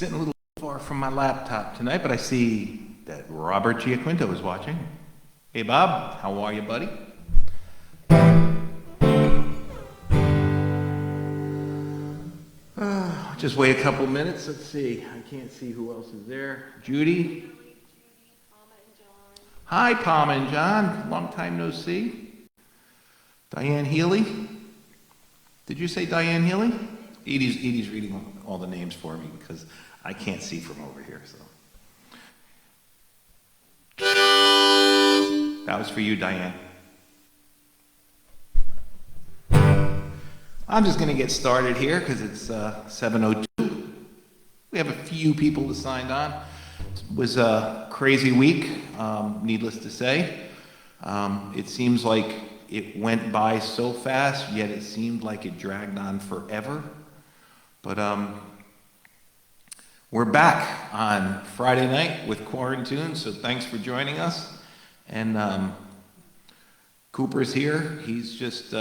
sitting a little far from my laptop tonight, but I see that Robert Giaquinto is watching. Hey, Bob, how are you, buddy? Just wait a couple minutes. Let's see. I can't see who else is there. Judy? Hi, Palma and John. Long time no see. Diane Healy? Did you say Diane Healy? Edie's reading all the names for me because I can't see from over here. So that was for you, Diane. I'm just going to get started here because it's 7:02. We have a few people that signed on. It was a crazy week, needless to say. It seems like it went by so fast, yet it seemed like it dragged on forever. But we're back on Friday night with Quarantunes, so thanks for joining us. And Cooper's here. He's just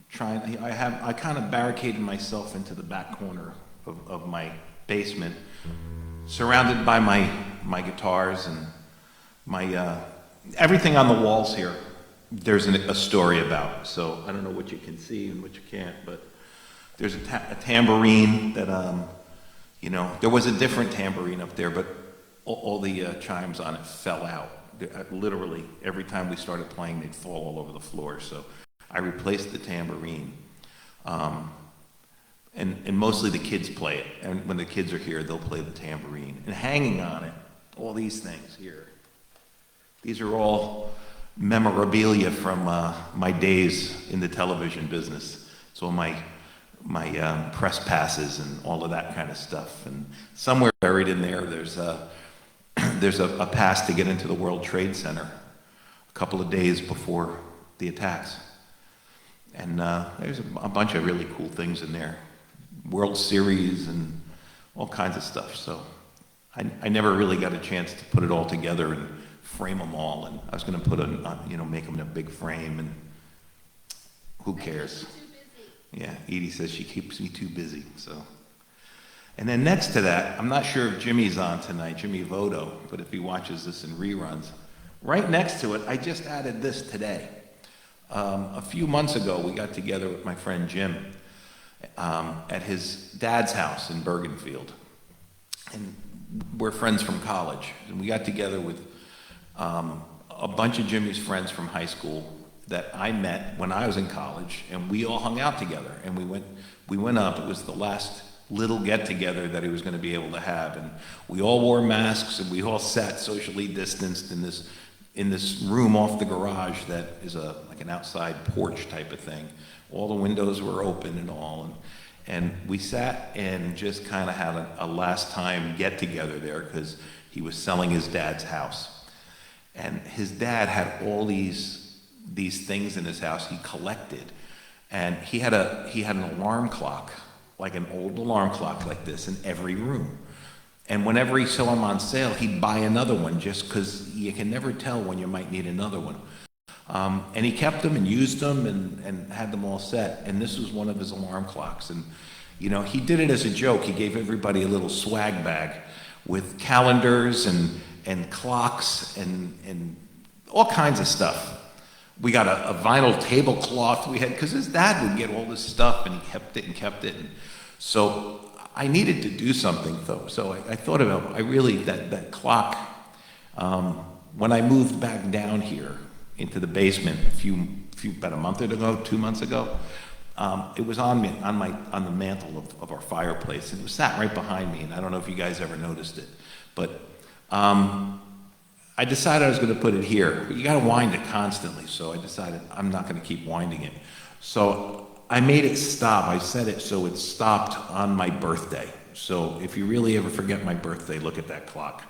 trying. I kind of barricaded myself into the back corner of my basement, surrounded by my guitars and my everything on the walls here. There's a story about. So I don't know what you can see and what you can't, but there's a tambourine that there was a different tambourine up there, but all the chimes on it fell out. Literally, every time we started playing, they'd fall all over the floor. So I replaced the tambourine. And mostly the kids play it. And when the kids are here, they'll play the tambourine. And hanging on it, all these things here. These are all memorabilia from my days in the television business. So my press passes and all of that kind of stuff. And somewhere buried in there, there's a pass to get into the World Trade Center a couple of days before the attacks. And there's a bunch of really cool things in there. World Series and all kinds of stuff. So I never really got a chance to put it all together and frame them all. And I was going to make them in a big frame. And who cares? Yeah, Edie says she keeps me too busy. So, and then next to that, I'm not sure if Jimmy's on tonight, Jimmy Voto, but if he watches this in reruns, right next to it, I just added this today. A few months ago, we got together with my friend Jim at his dad's house in Bergenfield. And we're friends from college. And we got together with a bunch of Jimmy's friends from high school that I met when I was in college. And we all hung out together. And we went up. It was the last little get-together that he was going to be able to have. And we all wore masks, and we all sat socially distanced in this room off the garage that is like an outside porch type of thing. All the windows were open and all. And we sat and just kind of had a last time get together there because he was selling his dad's house. And his dad had all these things in his house he collected. And he had an alarm clock, like an old alarm clock like this in every room. And whenever he saw them on sale, he'd buy another one just because you can never tell when you might need another one. And he kept them and used them and had them all set. And this was one of his alarm clocks. And, he did it as a joke. He gave everybody a little swag bag with calendars and clocks and all kinds of stuff. We got a vinyl tablecloth we had, because his dad would get all this stuff and he kept it. And so I needed to do something though. So I thought about, that clock, when I moved back down here into the basement about a month ago, 2 months ago, it was on the mantle of our fireplace, and it was sat right behind me, and I don't know if you guys ever noticed it, but I decided I was going to put it here, but you got to wind it constantly, so I decided I'm not going to keep winding it. So I made it stop. I set it so it stopped on my birthday. So if you really ever forget my birthday, look at that clock.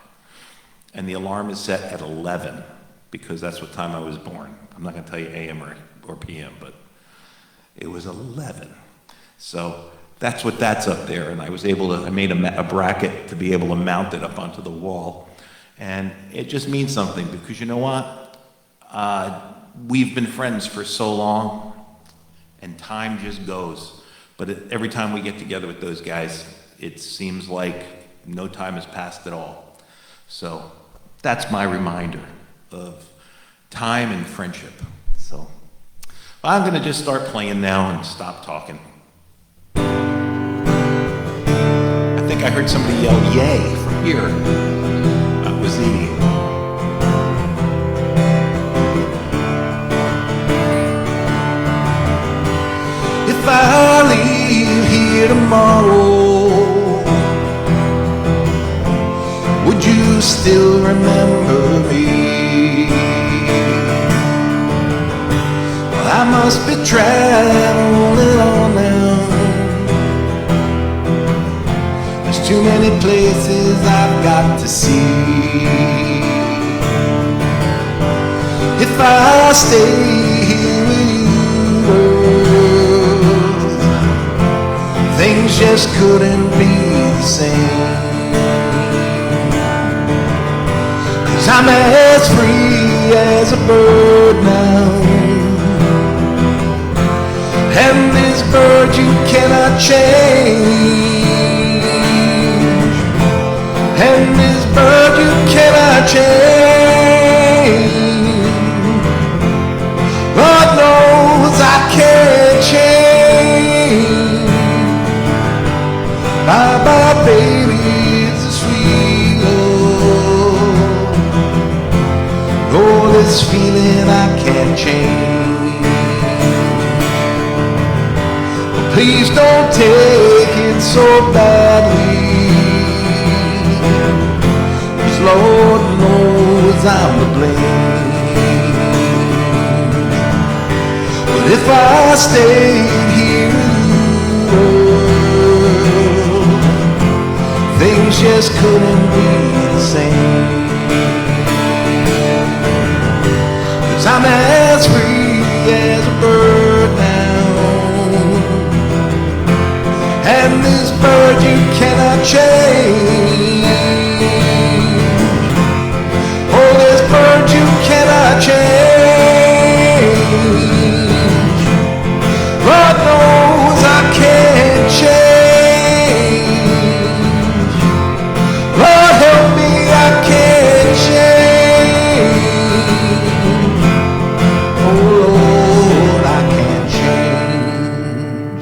And the alarm is set at 11 because that's what time I was born. I'm not going to tell you AM or PM, but it was 11. So that's up there. And I made a bracket to be able to mount it up onto the wall. And it just means something because you know what? We've been friends for so long and time just goes. But every time we get together with those guys, It seems like no time has passed at all. So that's my reminder of time and friendship. So I'm going to just start playing now and stop talking. I think I heard somebody yell yay from here. That was Edie. If I leave here tomorrow, would you still remember me? Well, I must be traveling on now. There's too many places I've got to see. If I stay here with you, things just couldn't be the same. 'Cause I'm as free as a bird now, and this bird you cannot change, and this bird you cannot change. Lord knows I can't change. Bye bye baby, it's a sweet love. Oh, this feeling I can't change. But please don't take it so badly, 'cause Lord knows I'm to blame. But if I stayed here with you, things just couldn't be the same. 'Cause I'm as free as a bird now, and this bird you cannot change. Oh, this bird you cannot change. Lord knows I can't change. Lord help me, I can't change. Oh Lord, I can't change.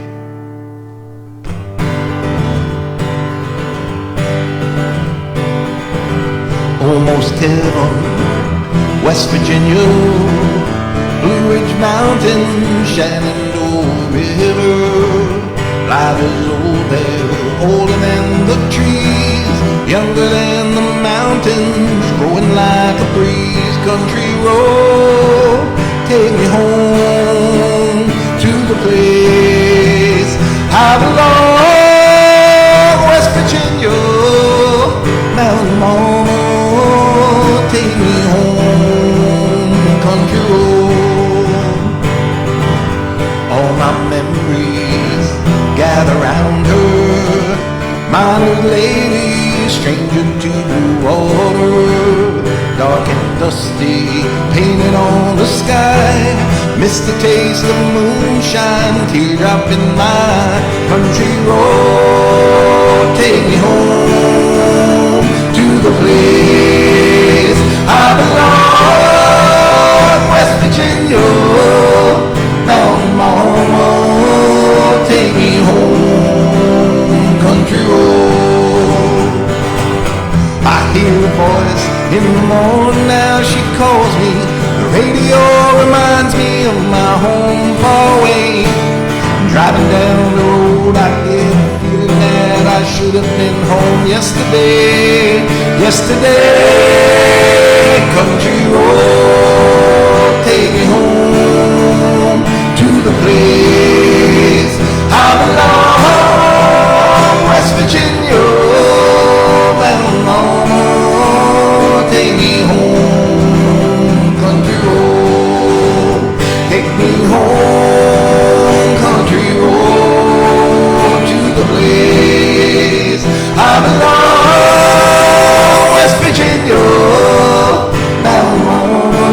Almost heaven, West Virginia, Blue Ridge Mountain, Shenandoah River. Life is old there, older than the trees, younger than the mountains, growing like a breeze. Country road, take me home to the place I belong. West Virginia, Mountain Mama, take me home, country road. All my memories gather round her, my new lady, stranger to the water. Dark and dusty, painted on the sky, miss the taste of moonshine, teardrop in my country road. Take me home to the place I belong. West Virginia, Mountain Mama, take me home, country road. I hear a voice in the morning now, she calls me. The radio reminds me of my home far away. Driving down the road, I get a feeling that I should have been home yesterday. Yesterday, country road, take me home to the place I belong. West Virginia, Mountain Mama, take me home, country road. Take me home, country road, to the place I belong. West Virginia, Mountain Mama,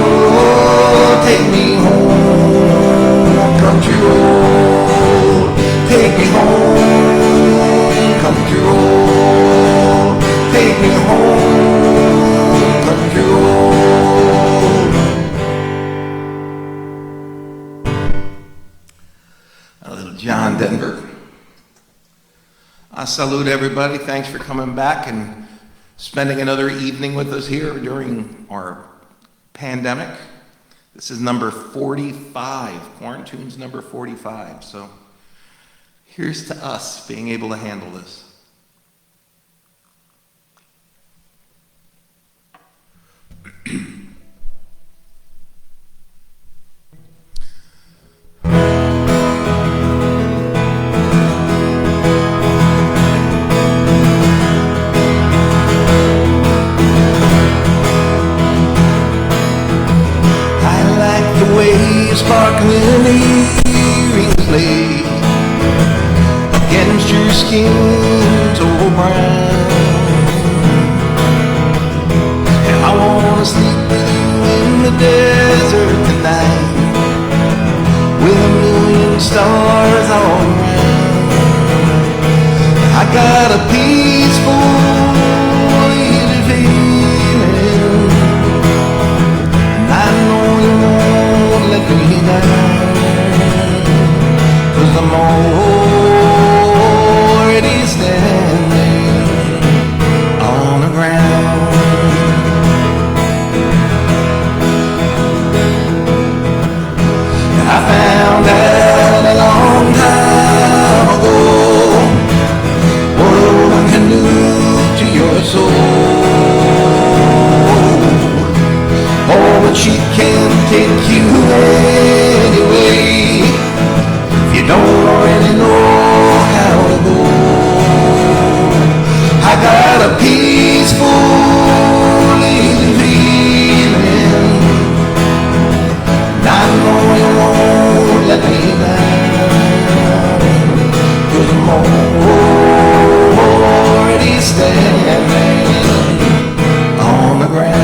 take me home, country road. Take me home, country road. Take me home, country road. A little John Denver. I salute everybody. Thanks for coming back and spending another evening with us here during our pandemic. This is number 45, Quarantunes number 45. So here's to us being able to handle this. Sparkling earrings lay against your skin so brown, and I wanna sleep with you in the desert tonight, with a million stars all around. I got a peaceful, easy feeling, and I know you won't let me down, 'cause I'm already standing on the ground. I found out a long time ago what a woman can do to your soul. Oh, but she can't take you anyway if you don't really know how to go. I got a peaceful, easy feeling, and I know you won't let me down, 'cause I'm already standing on the ground.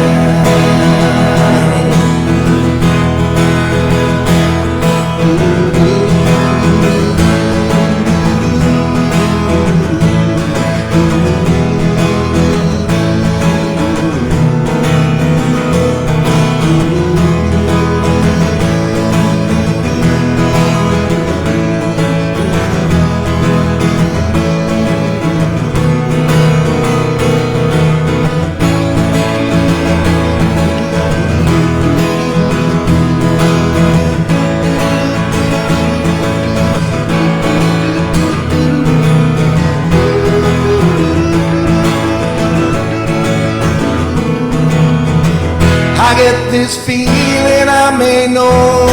I get this feeling I may know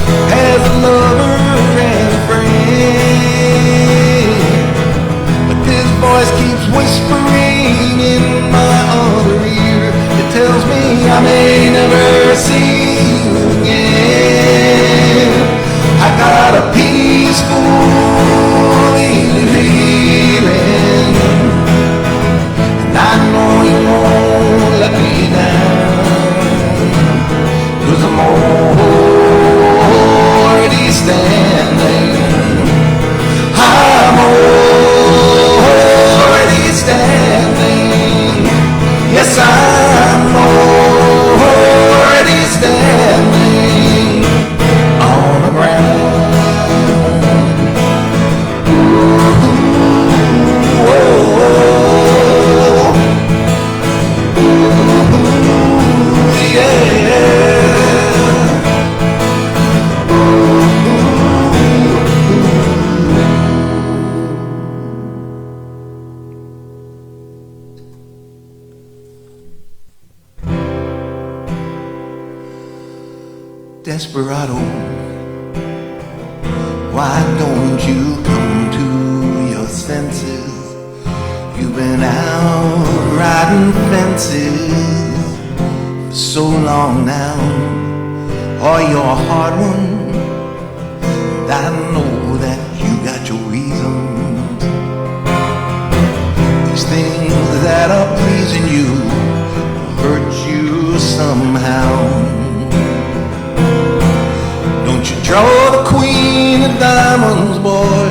you as a lover and a friend, but this voice keeps whispering in my other ear. It tells me I may never see you again. I got a peaceful, easy feeling, and I know you won't let me down, 'cause I'm already standing. I'm already standing. Yes, I'm already standing on the ground. Ooh, oh. Desperado, why don't you come to your senses? You've been out riding fences for so long now. Oh, you're a hard one, and I know that you got your reasons. These things that are pleasing you hurt you somehow. Don't you draw the queen of diamonds, boy,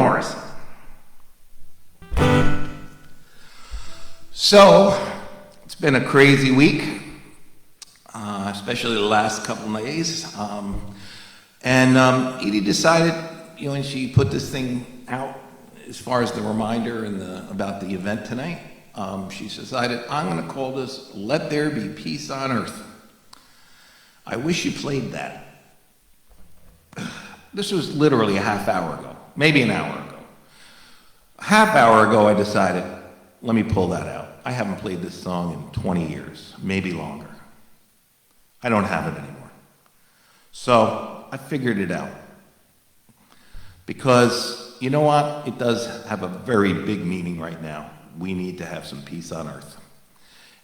Morrison. So, it's been a crazy week, especially the last couple of days. Edie decided, when she put this thing out, as far as the reminder and about the event tonight, she decided, I'm going to call this "Let There Be Peace on Earth." I wish you played that. This was literally a half hour ago, maybe an hour ago. A half hour ago, I decided, let me pull that out. I haven't played this song in 20 years, maybe longer. I don't have it anymore. So I figured it out. Because, you know what? It does have a very big meaning right now. We need to have some peace on earth.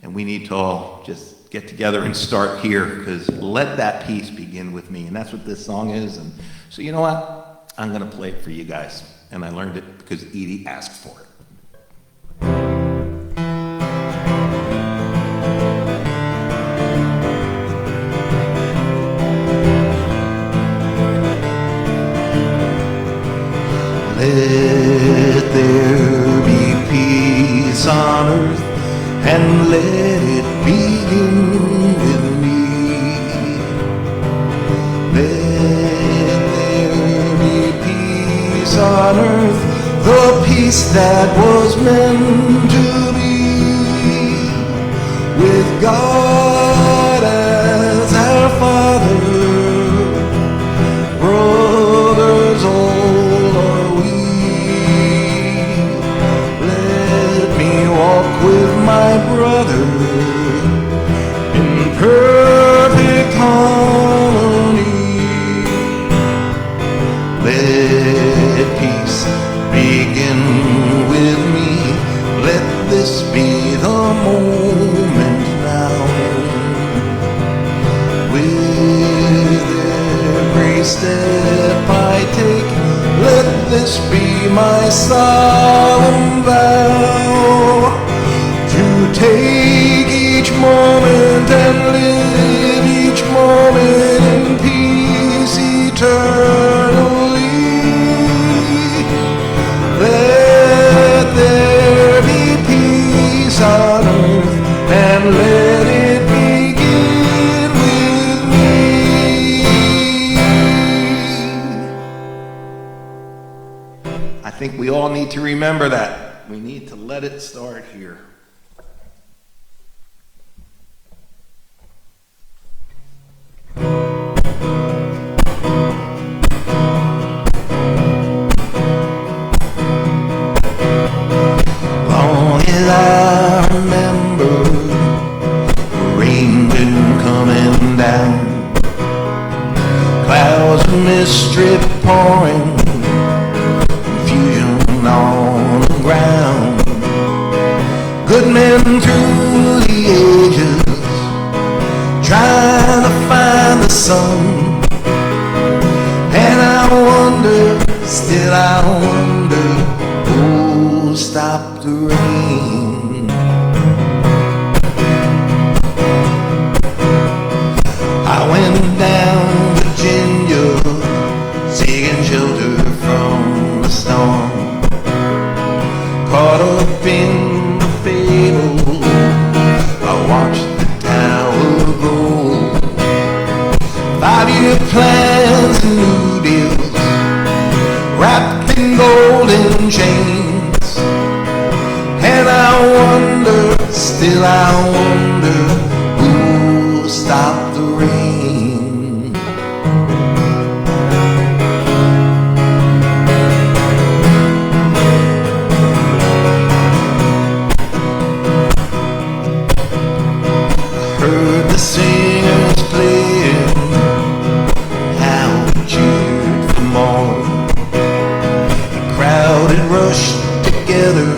And we need to all just get together and start here, because let that peace begin with me. And that's what this song is. And so you know what? I'm going to play it for you guys. And I learned it because Edie asked for it. Let there be peace on earth, and let it begin with me. Let there be peace on earth, the peace that was meant to be, with God as our Father, brothers all are we. Let me walk with my brother in perfect harmony. Let peace begin with me. Let this be the moment now. With every step I take, let this be my solemn vow, to take each moment and live each moment in peace eternally. Let there be peace on earth, and let it begin with me. I think we all need to remember that. We need to let it start here. Long as I remember, the rain been coming down, clouds of mist drip pouring, confusion on the ground. Good men through the ages, trying to find the sun. And I wonder, still I wonder, who'll stop the rain? I went down Virginia, seeking shelter from the storm. Caught up in the fable, I watched the tower grow. 5-year plans and new deals, wrapped in golden chains. And I wonder, still I wonder, who'll stop the rain? Heard the singers playing, how we cheered for more. The crowd had rushed together,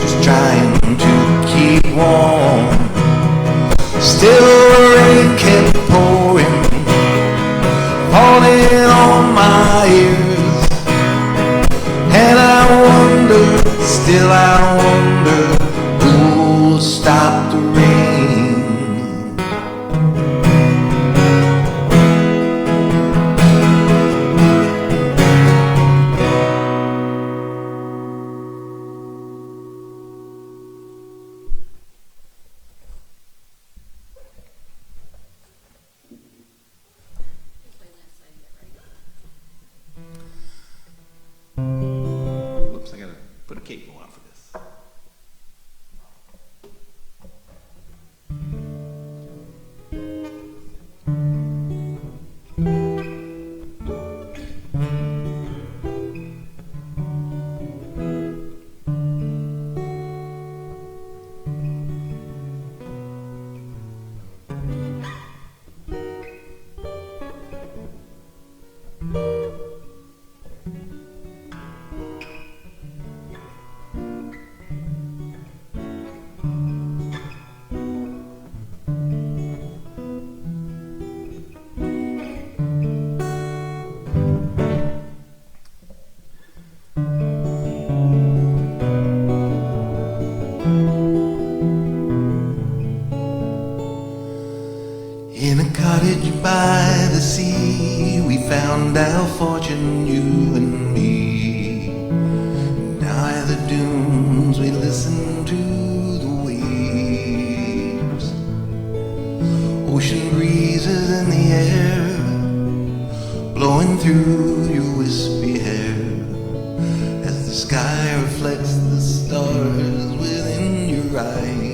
just trying to keep warm. Still the rain kept pouring, falling on my ears. And I wonder, still I wonder, who'll stop the rain? capo on for this. In a cottage by the sea, we found our fortune, you and me. Now at the dunes we listen to the waves, ocean breezes in the air, blowing through your wispy hair, as the sky reflects the stars within your eyes.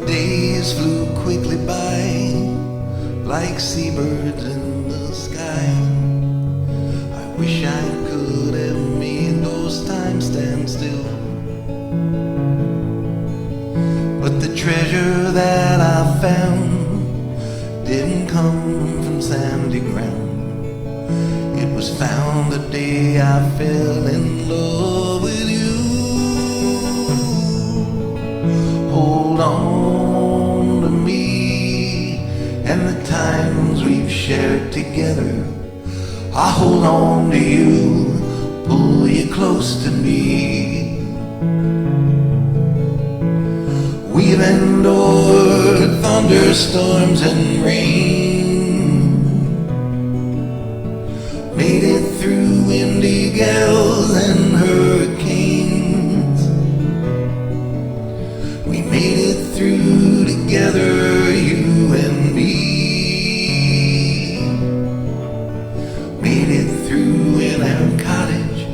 Days flew quickly by, like seabirds in the sky. I wish I could have made those times stand still, but the treasure that I found didn't come from sandy ground. It was found the day I fell in love with you. Hold on to me and the times we've shared together. I hold on to you, pull you close to me. We've endured thunderstorms and rain, made it through windy gales and hurricanes. We made it through together, you and me. Made it through in our cottage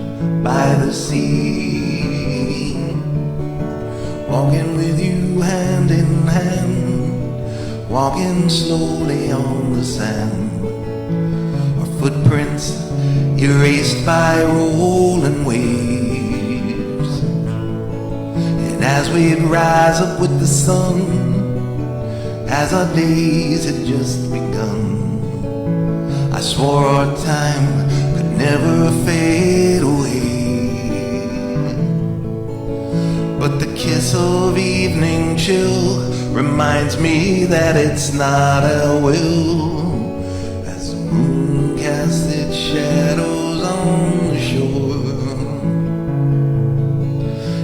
by the sea, walking with you hand in hand, walking slowly on the sand, our footprints erased by rolling waves. And as we'd rise up with the sun, as our days had just begun, I swore our time could never fade away. But the kiss of evening chill reminds me that it's not our will, as the moon casts its shadows on the shore,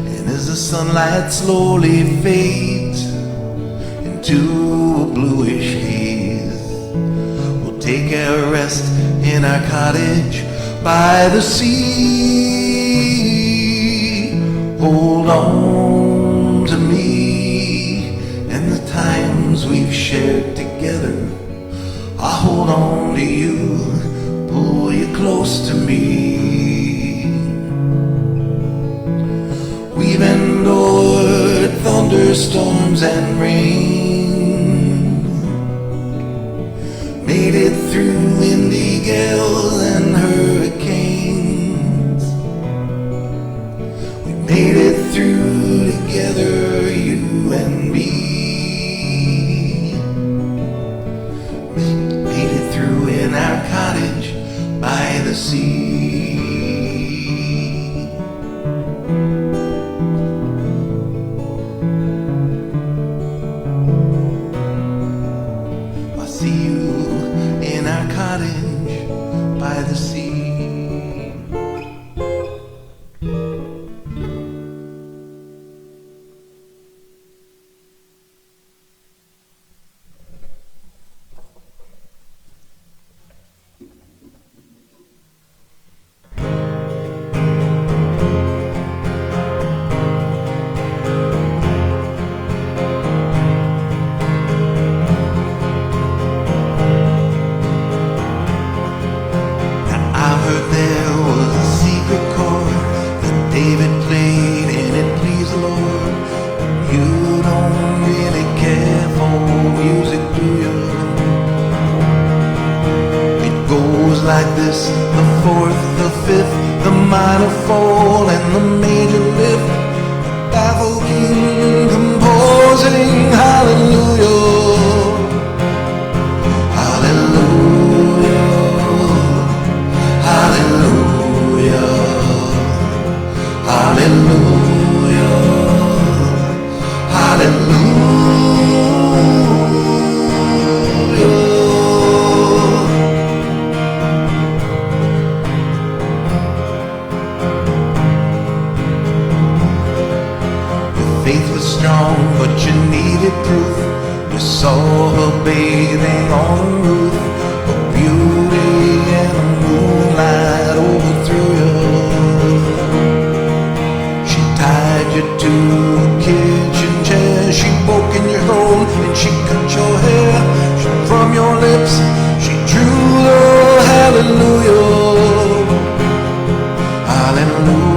and as the sunlight slowly fades into a bluish haze, we'll take our rest in our cottage by the sea. Hold on to me and the times we've shared together. I hold on to you, pull you close to me. We've endured thunderstorms and rain, made it through windy gales and hurricanes. We made it through together, you and me. Made it through in our cottage by the sea. I see you in our cottage by the sea. There was a secret the fifth, the minor fall and the major lift. Baffled king composing hallelujah, hallelujah, hallelujah, hallelujah, hallelujah. Faith was strong, but you needed proof. You saw her bathing on the roof. Her beauty and the moonlight overthrew you. She tied you to a kitchen chair. She woke in your home and she cut your hair. From your lips she drew the hallelujah, hallelujah.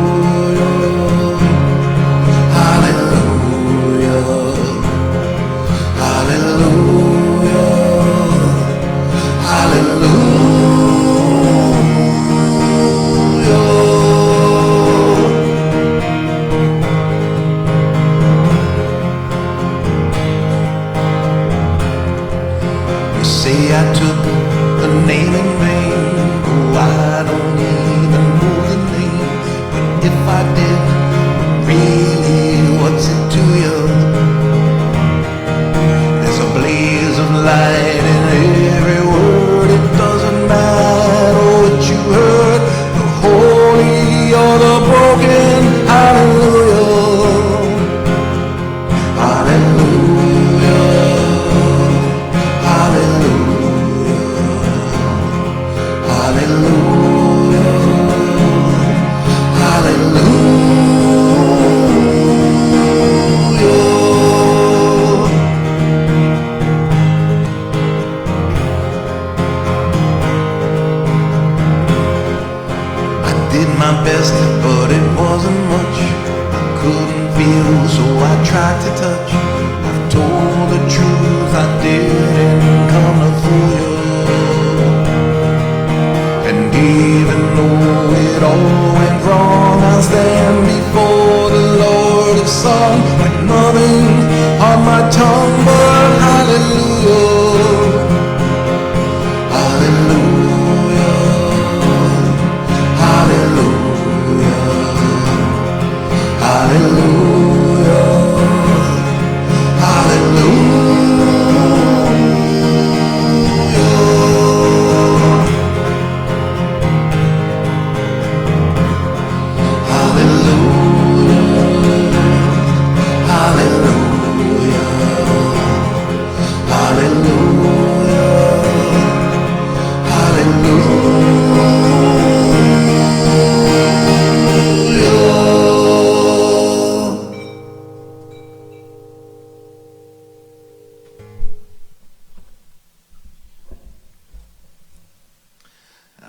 I took the name in vain. Oh, I don't even know the name. But if I did, really, what's it to you? There's a blaze of light in every word. It doesn't matter what you heard. The holy or the broken, hallelujah, hallelujah, hallelujah. Hallelujah, hallelujah. I did my best, but it wasn't much. I couldn't feel, so I tried to touch. I've told the truth, I didn't come to fool you. Even though it all went wrong, I'll stand before the Lord of song with nothing on my tongue but hallelujah, hallelujah, hallelujah, hallelujah, hallelujah.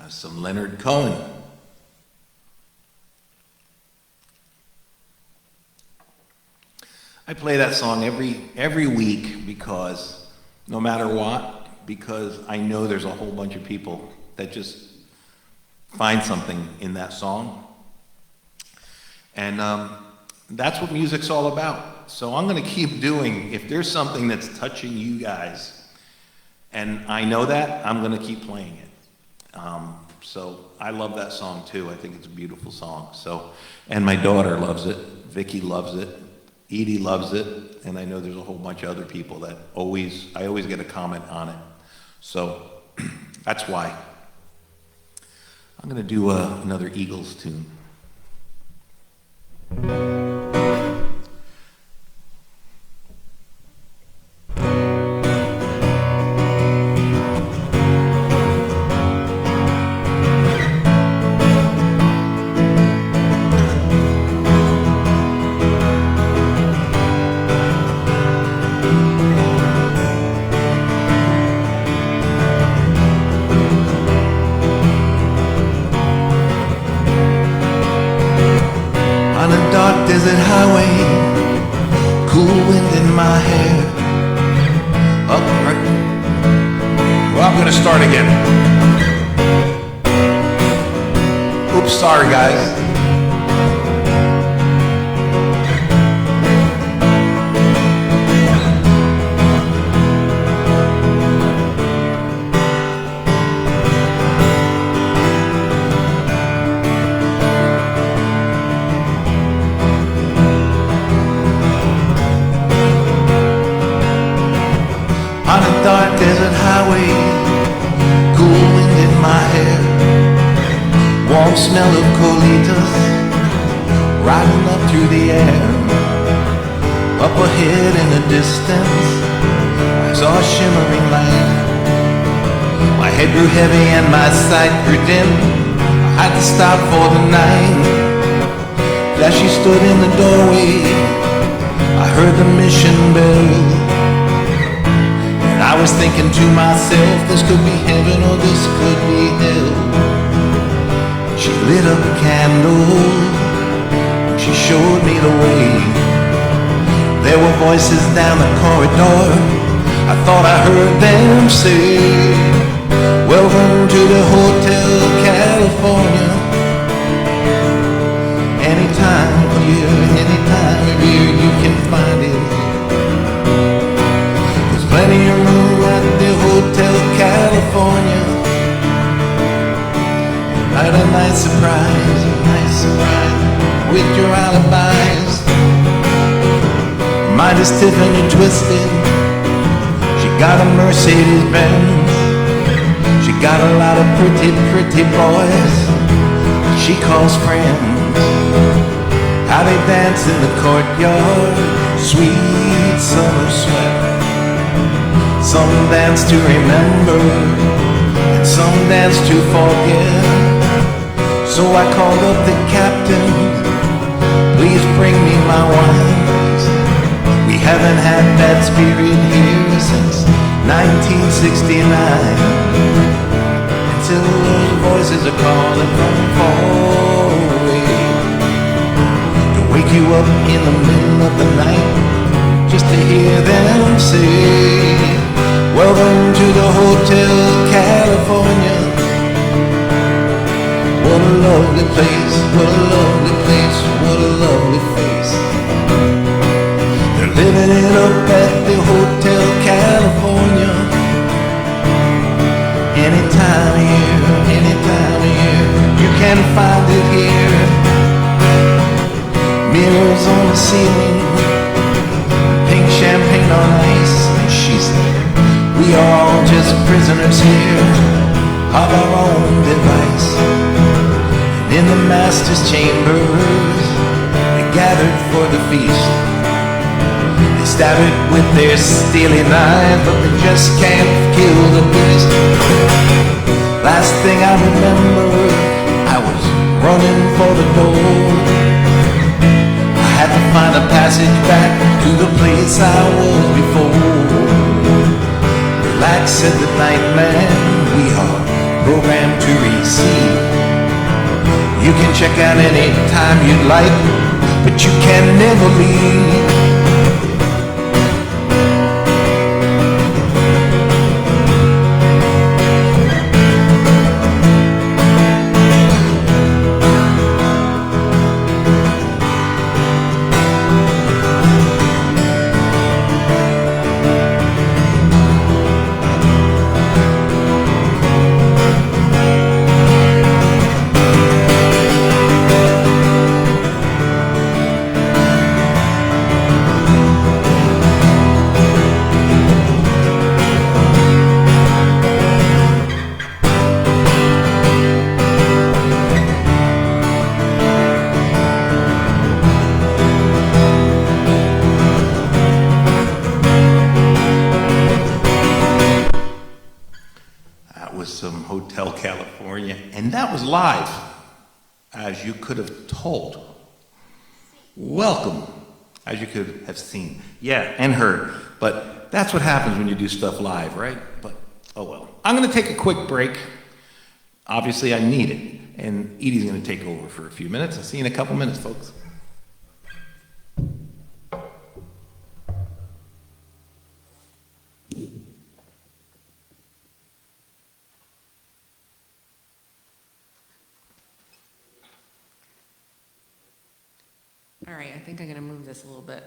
Some Leonard Cohen. I play that song every week because no matter what, because I know there's a whole bunch of people that just find something in that song. And that's what music's all about. So I'm going to keep doing, if there's something that's touching you guys, and I know that, I'm going to keep playing it. So I love that song too. I think it's a beautiful song. So, and my daughter loves it. Vicky loves it. Edie loves it. And I know there's a whole bunch of other people that I always get a comment on it. So that's why. I'm going to do another Eagles tune. Desert highway, cool wind in my hair. Up right. Well, I'm gonna start again. Oops, sorry guys. On a dark desert highway, cool wind in my hair, warm smell of colitas riding up through the air. Up ahead in the distance, I saw a shimmering light. My head grew heavy and my sight grew dim. I had to stop for the night. As she stood in the doorway, I heard the mission bell. I was thinking to myself, this could be heaven or this could be hell. She lit up a candle, she showed me the way. There were voices down the corridor, I thought I heard them say, welcome to the Hotel California. Anytime of year, any time of year you can find it. Plenty of room at the Hotel California. Quite a nice surprise with your alibis. Mind is Tiffany twisted. She got a Mercedes Benz. She got a lot of pretty, pretty boys she calls friends. How they dance in the courtyard, sweet summer sweat. Some dance to remember, and some dance to forget. So I called up the captain, please bring me my wines. We haven't had that spirit here since 1969. Until those voices are calling from far away to wake you up in the middle of the night, just to hear them say, welcome to the Hotel California. What a lovely place, what a lovely place, what a lovely face. They're living it up at the Hotel California. Any time of year, you can find it here. Mirrors on the ceiling, pink champagne on ice, and she said, we are all just prisoners here of our own device. And in the master's chambers, they gathered for the feast. They stab it with their steely knives, but they just can't kill the beast. Last thing I remember, I was running for the door. I had to find a passage back to the place I was before. Relax, said the night man, we are programmed to receive. You can check out any time you'd like, but you can never leave. Some Hotel California, and that was live, as you could have told. Welcome, as you could have seen. Yeah, and heard. But that's what happens when you do stuff live, right? But, oh well. I'm going to take a quick break. Obviously, I need it. And Edie's going to take over for a few minutes. I'll see you in a couple minutes, folks. All right, I think I'm going to move this a little bit.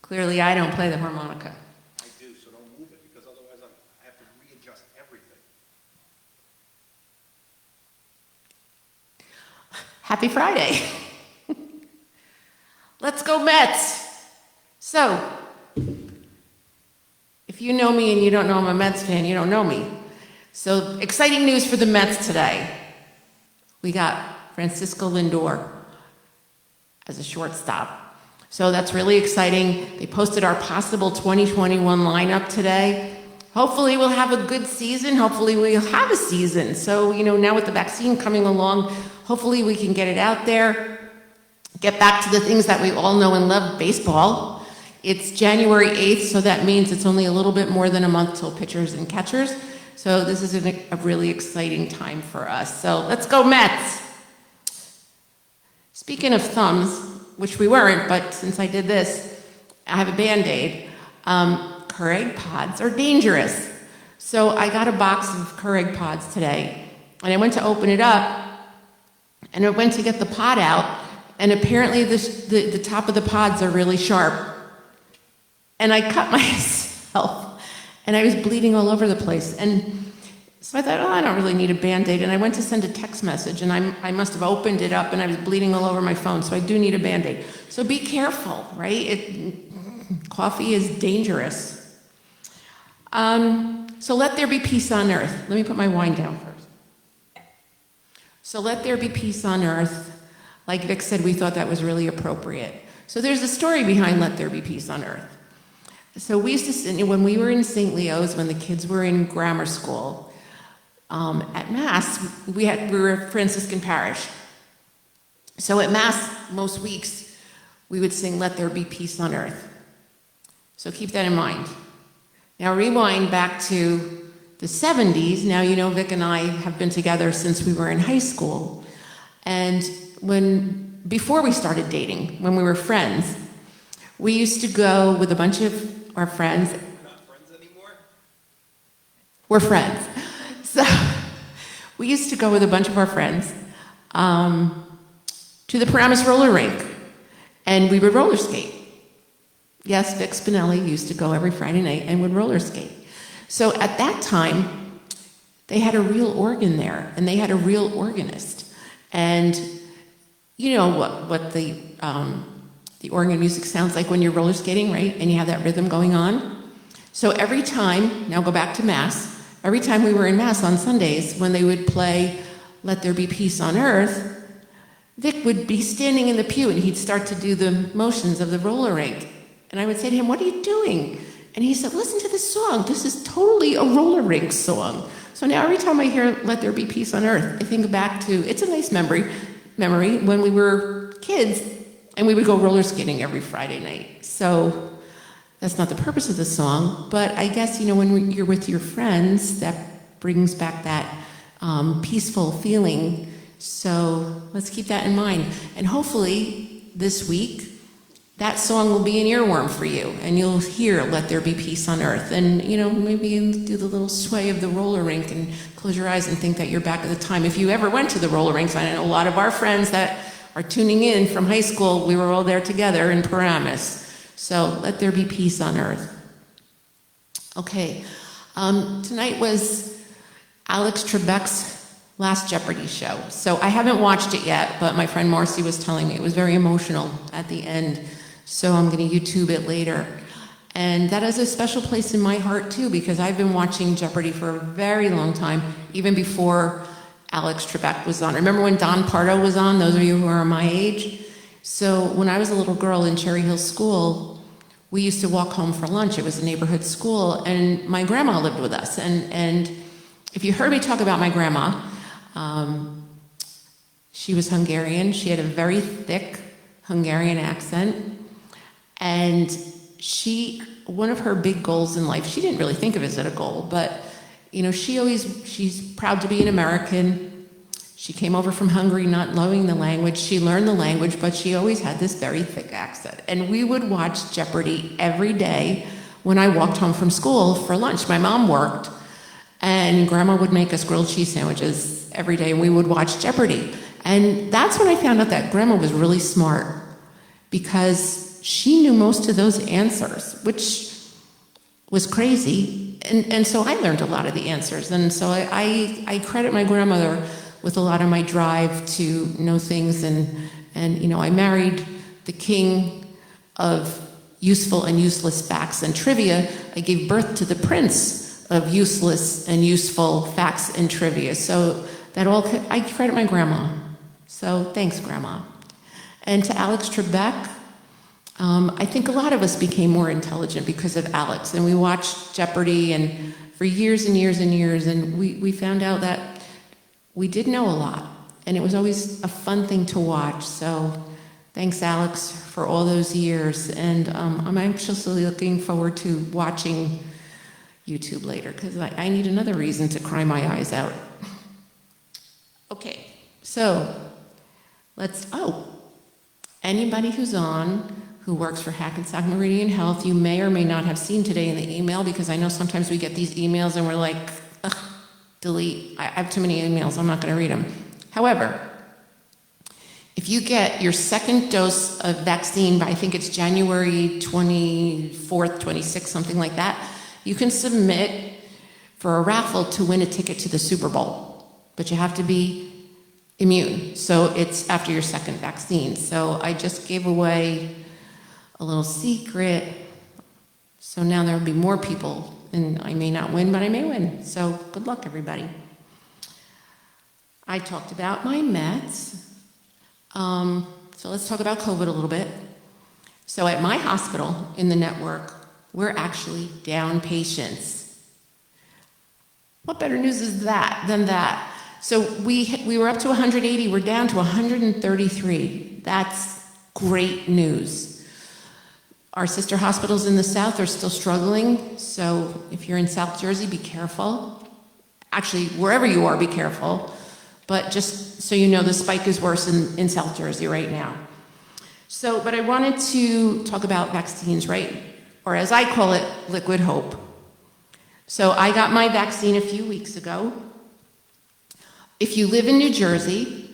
Clearly, I don't play the harmonica. I do, so don't move it, because otherwise I have to readjust everything. Happy Friday. Let's go Mets. So, if you know me and you don't know I'm a Mets fan, you don't know me. So, exciting news for the Mets today. We got Francisco Lindor as a shortstop. So that's really exciting. They posted our possible 2021 lineup today. Hopefully we'll have a good season. Hopefully we'll have a season. So, now with the vaccine coming along, hopefully we can get it out there, get back to the things that we all know and love, baseball. It's January 8th, so that means it's only a little bit more than a month till pitchers and catchers. So this is a really exciting time for us. So let's go Mets. Speaking of thumbs, which we weren't, but since I did this, I have a Band-Aid. Keurig pods are dangerous. So I got a box of Keurig pods today, and I went to open it up, and I went to get the pod out, and apparently the top of the pods are really sharp. And I cut myself, and I was bleeding all over the place. And so I thought, I don't really need a Band-Aid. And I went to send a text message, and I must have opened it up, and I was bleeding all over my phone, so I do need a Band-Aid. So be careful, right? Coffee is dangerous. So let there be peace on earth. Let me put my wine down first. So let there be peace on earth. Like Vic said, we thought that was really appropriate. So there's a story behind Let There Be Peace on Earth. So we used to sit, when we were in St. Leo's, when the kids were in grammar school, at Mass, we were a Franciscan parish. So at Mass, most weeks, we would sing Let There Be Peace on Earth. So keep that in mind. Now rewind back to the 70s. Now Vic and I have been together since we were in high school. And before we started dating, when we were friends, we used to go with a bunch of our friends. We're not friends anymore? We're friends. So we used to go with a bunch of our friends to the Paramus roller rink, and we would roller skate. Yes, Vic Spinelli used to go every Friday night and would roller skate. So at that time, they had a real organ there, and they had a real organist. And you know what the organ music sounds like when you're roller skating, right? And you have that rhythm going on. So every time, now go back to Mass, every time we were in Mass on Sundays, when they would play Let There Be Peace on Earth, Vic would be standing in the pew and he'd start to do the motions of the roller rink. And I would say to him, "What are you doing?" And he said, "Listen to this song. This is totally a roller rink song." So now every time I hear Let There Be Peace on Earth, I think back to, it's a nice memory when we were kids and we would go roller skating every Friday night. So that's not the purpose of the song, but I guess, when you're with your friends, that brings back that peaceful feeling. So let's keep that in mind. And hopefully this week, that song will be an earworm for you, and you'll hear Let There Be Peace on Earth. And, maybe do the little sway of the roller rink and close your eyes and think that you're back at the time. If you ever went to the roller rinks, I know a lot of our friends that are tuning in from high school, we were all there together in Paramus. So let there be peace on earth. Okay, tonight was Alex Trebek's last Jeopardy show. So I haven't watched it yet, but my friend Marcy was telling me it was very emotional at the end. So I'm going to YouTube it later. And that has a special place in my heart too, because I've been watching Jeopardy for a very long time, even before Alex Trebek was on. Remember when Don Pardo was on, those of you who are my age? So when I was a little girl in Cherry Hill School, we used to walk home for lunch. It was a neighborhood school, and my grandma lived with us. And if you heard me talk about my grandma, she was Hungarian. She had a very thick Hungarian accent. And one of her big goals in life, she didn't really think of it as a goal, but she's proud to be an American. She came over from Hungary not knowing the language. She learned the language, but she always had this very thick accent. And we would watch Jeopardy every day when I walked home from school for lunch. My mom worked, and Grandma would make us grilled cheese sandwiches every day, and we would watch Jeopardy. And that's when I found out that Grandma was really smart, because she knew most of those answers, which was crazy. And so I learned a lot of the answers. And so I credit my grandmother with a lot of my drive to know things. And you know, I married the king of useful and useless facts and trivia. I gave birth to the prince of useless and useful facts and trivia. So I credit my grandma. So thanks, Grandma. And to Alex Trebek, I think a lot of us became more intelligent because of Alex, and we watched Jeopardy and for years and years and years, and we found out that we did know a lot, and it was always a fun thing to watch. So thanks, Alex, for all those years, and I'm anxiously looking forward to watching YouTube later, because I need another reason to cry my eyes out. Okay, so anybody who's on who works for Hackensack Meridian Health, you may or may not have seen today in the email, because I know sometimes we get these emails and we're like, ugh, delete. I have too many emails, I'm not going to read them. However, if you get your second dose of vaccine by, I think it's January 24th, 26th, something like that, you can submit for a raffle to win a ticket to the Super Bowl. But you have to be immune. So it's after your second vaccine. So I just gave away a little secret. So now there will be more people, and I may not win, but I may win. So good luck, everybody. I talked about my meds. So let's talk about COVID a little bit. So at my hospital in the network, we're actually down patients. What better news is than that? So we were up to 180, we're down to 133. That's great news. Our sister hospitals in the South are still struggling, so if you're in South Jersey, be careful. Actually, wherever you are, be careful. But just so you know, the spike is worse in South Jersey right now. So, but I wanted to talk about vaccines, right? Or as I call it, liquid hope. So I got my vaccine a few weeks ago. If you live in New Jersey,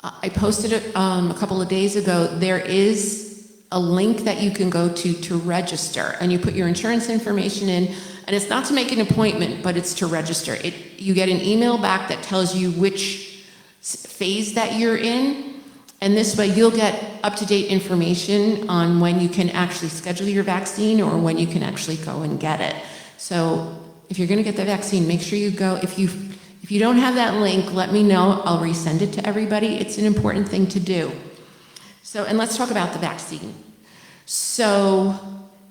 I posted it a couple of days ago, there is a link that you can go to register, and you put your insurance information in, and it's not to make an appointment, but it's to register. You get an email back that tells you which phase that you're in, and this way you'll get up-to-date information on when you can actually schedule your vaccine or when you can actually go and get it. So if you're gonna get the vaccine, make sure you go. If you don't have that link, let me know. I'll resend it to everybody. It's an important thing to do. So, and let's talk about the vaccine. So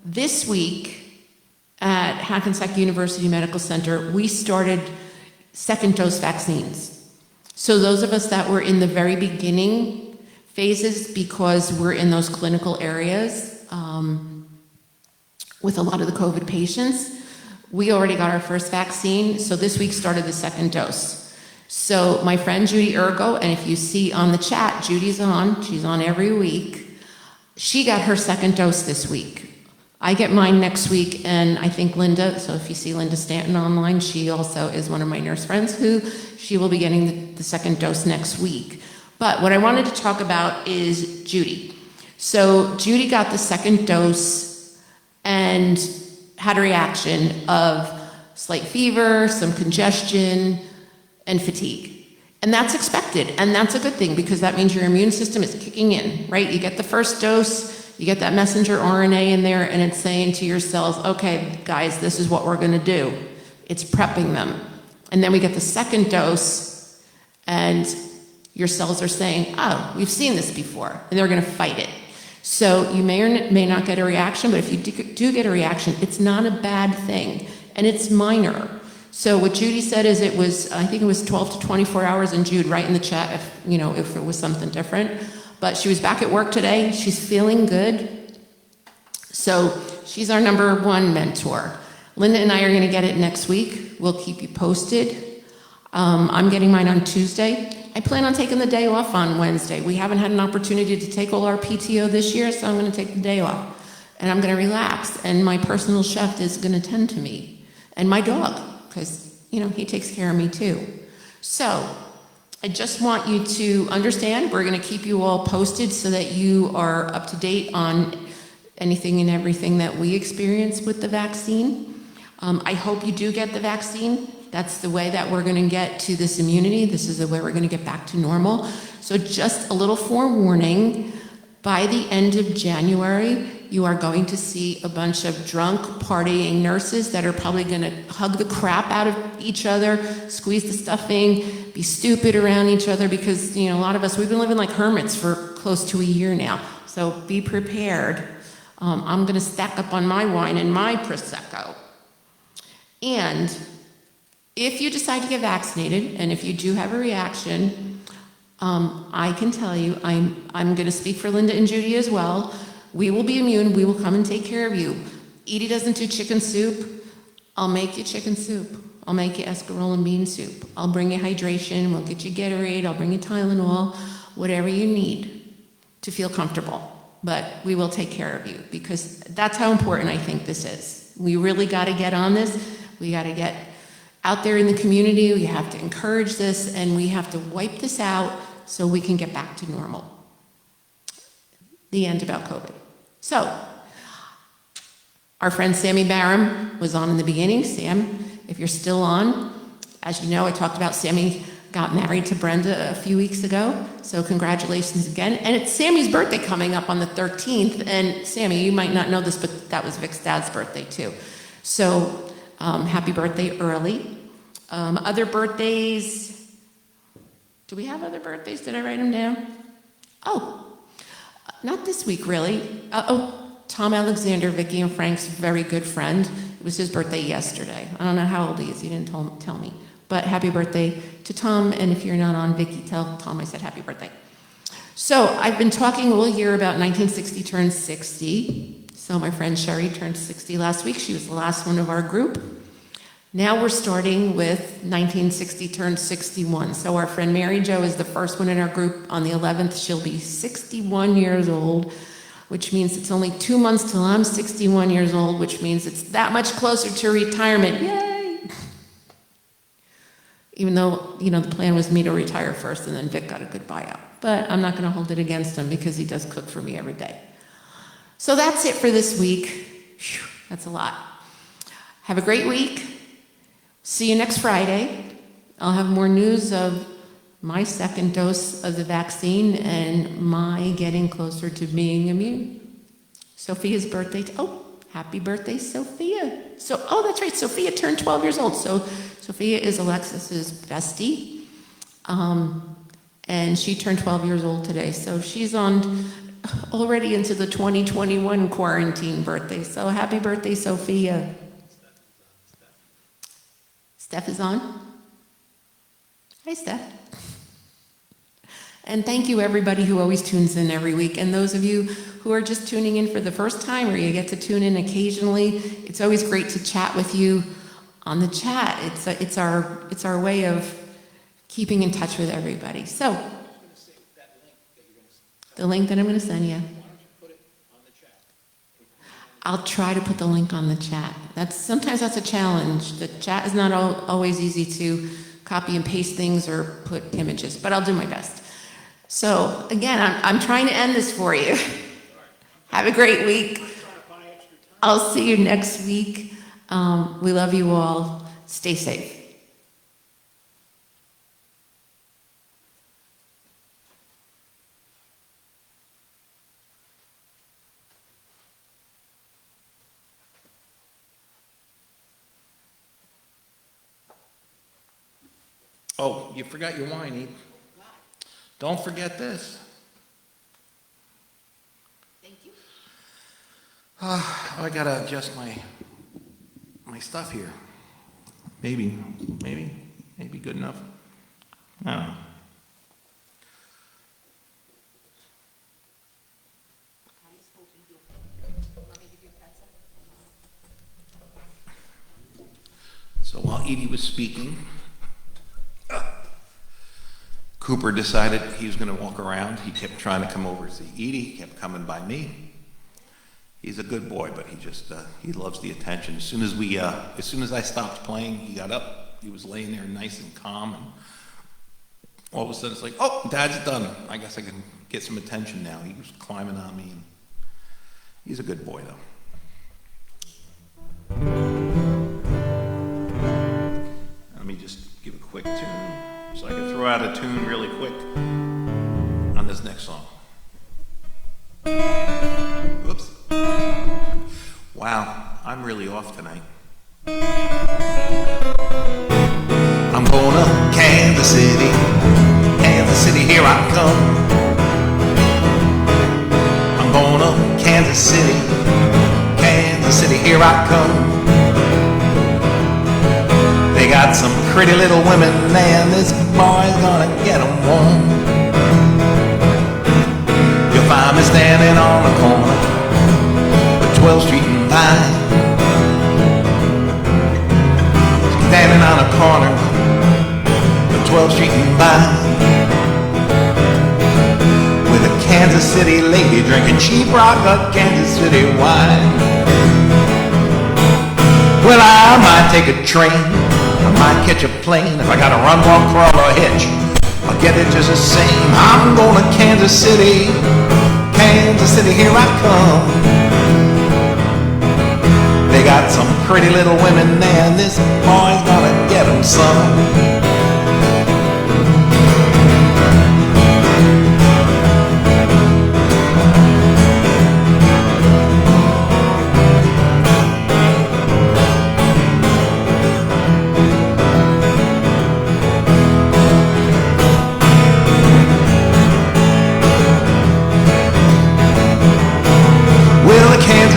this week at Hackensack University Medical Center, we started second dose vaccines. So those of us that were in the very beginning phases, because we're in those clinical areas with a lot of the COVID patients, we already got our first vaccine. So this week started the second dose. So my friend Judy Ergo, and if you see on the chat, Judy's on, she's on every week. She got her second dose this week. I get mine next week, and I think Linda, so if you see Linda Stanton online, she also is one of my nurse friends who she will be getting the second dose next week. But what I wanted to talk about is Judy. So Judy got the second dose and had a reaction of slight fever, some congestion, and fatigue. And that's expected, and that's a good thing, because that means your immune system is kicking in, right? You get the first dose, you get that messenger RNA in there, and it's saying to your cells, okay, guys, this is what we're gonna do. It's prepping them. And then we get the second dose, and your cells are saying, oh, we've seen this before, and they're gonna fight it. So you may or may not get a reaction, but if you do get a reaction, it's not a bad thing, and it's minor. So what Judy said is it was, I think it was 12 to 24 hours, and Jude, write in the chat if it was something different. But she was back at work today. She's feeling good. So she's our #1 mentor. Linda and I are going to get it next week. We'll keep you posted. I'm getting mine on Tuesday. I plan on taking the day off on Wednesday. We haven't had an opportunity to take all our PTO this year, so I'm going to take the day off. And I'm going to relax. And my personal chef is going to tend to me. And my dog, because, he takes care of me too. So, I just want you to understand, we're going to keep you all posted so that you are up to date on anything and everything that we experience with the vaccine. I hope you do get the vaccine. That's the way that we're going to get to this immunity. This is the way we're going to get back to normal. So just a little forewarning, by the end of January, you are going to see a bunch of drunk, partying nurses that are probably going to hug the crap out of each other, squeeze the stuffing, be stupid around each other because, a lot of us, we've been living like hermits for close to a year now. So be prepared. I'm going to stack up on my wine and my Prosecco. And if you decide to get vaccinated, and if you do have a reaction, I can tell you, I'm going to speak for Linda and Judy as well. We will be immune. We will come and take care of you. Edie doesn't do chicken soup. I'll make you chicken soup. I'll make you escarole and bean soup. I'll bring you hydration. We'll get you Gatorade. I'll bring you Tylenol, whatever you need to feel comfortable. But we will take care of you because that's how important I think this is. We really got to get on this. We got to get out there in the community. We have to encourage this, and we have to wipe this out so we can get back to normal. The end about COVID. So, our friend Sammy Barham was on in the beginning. Sam, if you're still on, as you know, I talked about Sammy got married to Brenda a few weeks ago, so congratulations again. And it's Sammy's birthday coming up on the 13th, and Sammy, you might not know this, but that was Vic's dad's birthday too. So, happy birthday early. Other birthdays, do we have other birthdays? Did I write them down? Oh, not this week really. Tom Alexander, Vicky and Frank's very good friend. It was his birthday yesterday. I don't know how old he is, he didn't tell me. But happy birthday to Tom, and if you're not on, Vicky, tell Tom I said happy birthday. So I've been talking all year about 1960 turns 60. So my friend Sherry turned 60 last week. She was the last one of our group. Now we're starting with 1960 turns 61. So our friend Mary Jo is the first one in our group. On the 11th, she'll be 61 years old, which means it's only 2 months till I'm 61 years old, which means it's that much closer to retirement. Yay! Even though, the plan was me to retire first and then Vic got a good buyout. But I'm not going to hold it against him because he does cook for me every day. So that's it for this week. Whew, that's a lot. Have a great week. See you next Friday. I'll have more news of my second dose of the vaccine and my getting closer to being immune. Sophia's birthday. Happy birthday, Sophia. That's right. Sophia turned 12 years old. So Sophia is Alexis's bestie. And she turned 12 years old today. So she's already into the 2021 quarantine birthday. So happy birthday, Sophia. Steph is on. Hi, Steph. And thank you, everybody who always tunes in every week. And those of you who are just tuning in for the first time or you get to tune in occasionally, it's always great to chat with you on the chat. It's our way of keeping in touch with everybody. So, the link that I'm going to send you. I'll try to put the link on the chat. Sometimes that's a challenge. The chat is not always easy to copy and paste things or put images, but I'll do my best. So again, I'm trying to end this for you. Have a great week. I'll see you next week. We love you all. Stay safe. Oh, you forgot your wine, Eve. Don't forget this. Thank you. I gotta adjust my stuff here. Maybe good enough. I don't know. So while Edie was speaking, Cooper decided he was going to walk around. He kept trying to come over to see Edie. He kept coming by me. He's a good boy, but he loves the attention. As soon as I stopped playing, he got up. He was laying there nice and calm, and all of a sudden it's like, oh, Dad's done. I guess I can get some attention now. He was climbing on me. And he's a good boy, though. Let me just give a quick tune, so I can throw out a tune really quick on this next song. Whoops. Wow, I'm really off tonight. I'm going to Kansas City, here I come. I'm going to Kansas City, here I come. They got some pretty little women, and this boy's gonna get them one. You'll find me standing on the corner of 12th Street and Vine. Standing on a corner of 12th Street and Vine, with a Kansas City lady drinking cheap rock of Kansas City wine. Well, I might take a train, I might catch a plane. If I gotta run, walk, crawl, or hitch, I'll get it just the same. I'm going to Kansas City, here I come. They got some pretty little women there, and this boy's gonna get them some.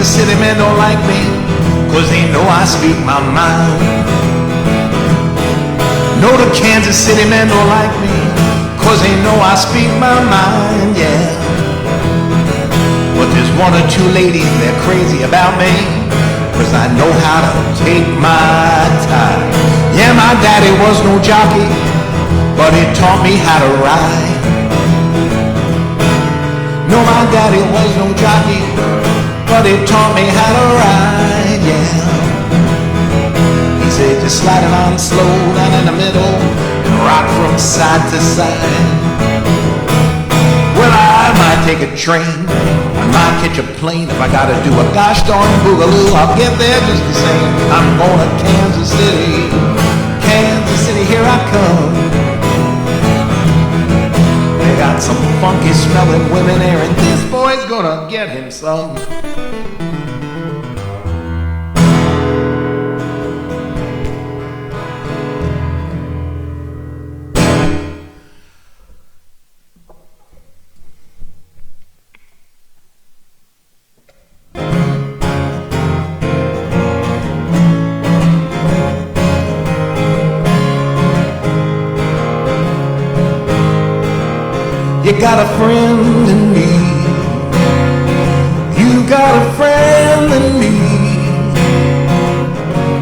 City men don't like me, 'cause they know I speak my mind. No, the Kansas City men don't like me, 'cause they know I speak my mind, yeah. But there's one or two ladies, they're crazy about me, 'cause I know how to take my time. Yeah, my daddy was no jockey, but he taught me how to ride. No, my daddy was no jockey, but he taught me how to ride, yeah. He said just slide it on slow down in the middle and rock from side to side. Well, I might take a train, I might catch a plane. If I gotta do a gosh darn boogaloo, I'll get there just the same. I'm going to Kansas City, here I come. They got some funky smelling women there, and this boy's gonna get him some. You got a friend in me. You got a friend in me.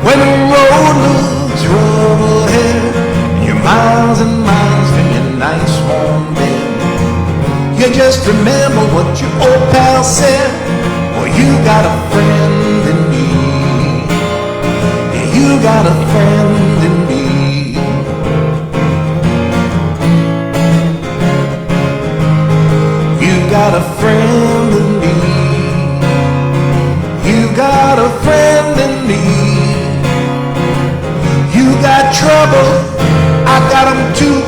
When the road looks rough ahead, you're miles and miles from your nice warm bed. You just remember what your old pal said. Well, you got a friend in me. Yeah, you got a friend in me. Got a friend in me. You got a friend in me. You got trouble, I got them too.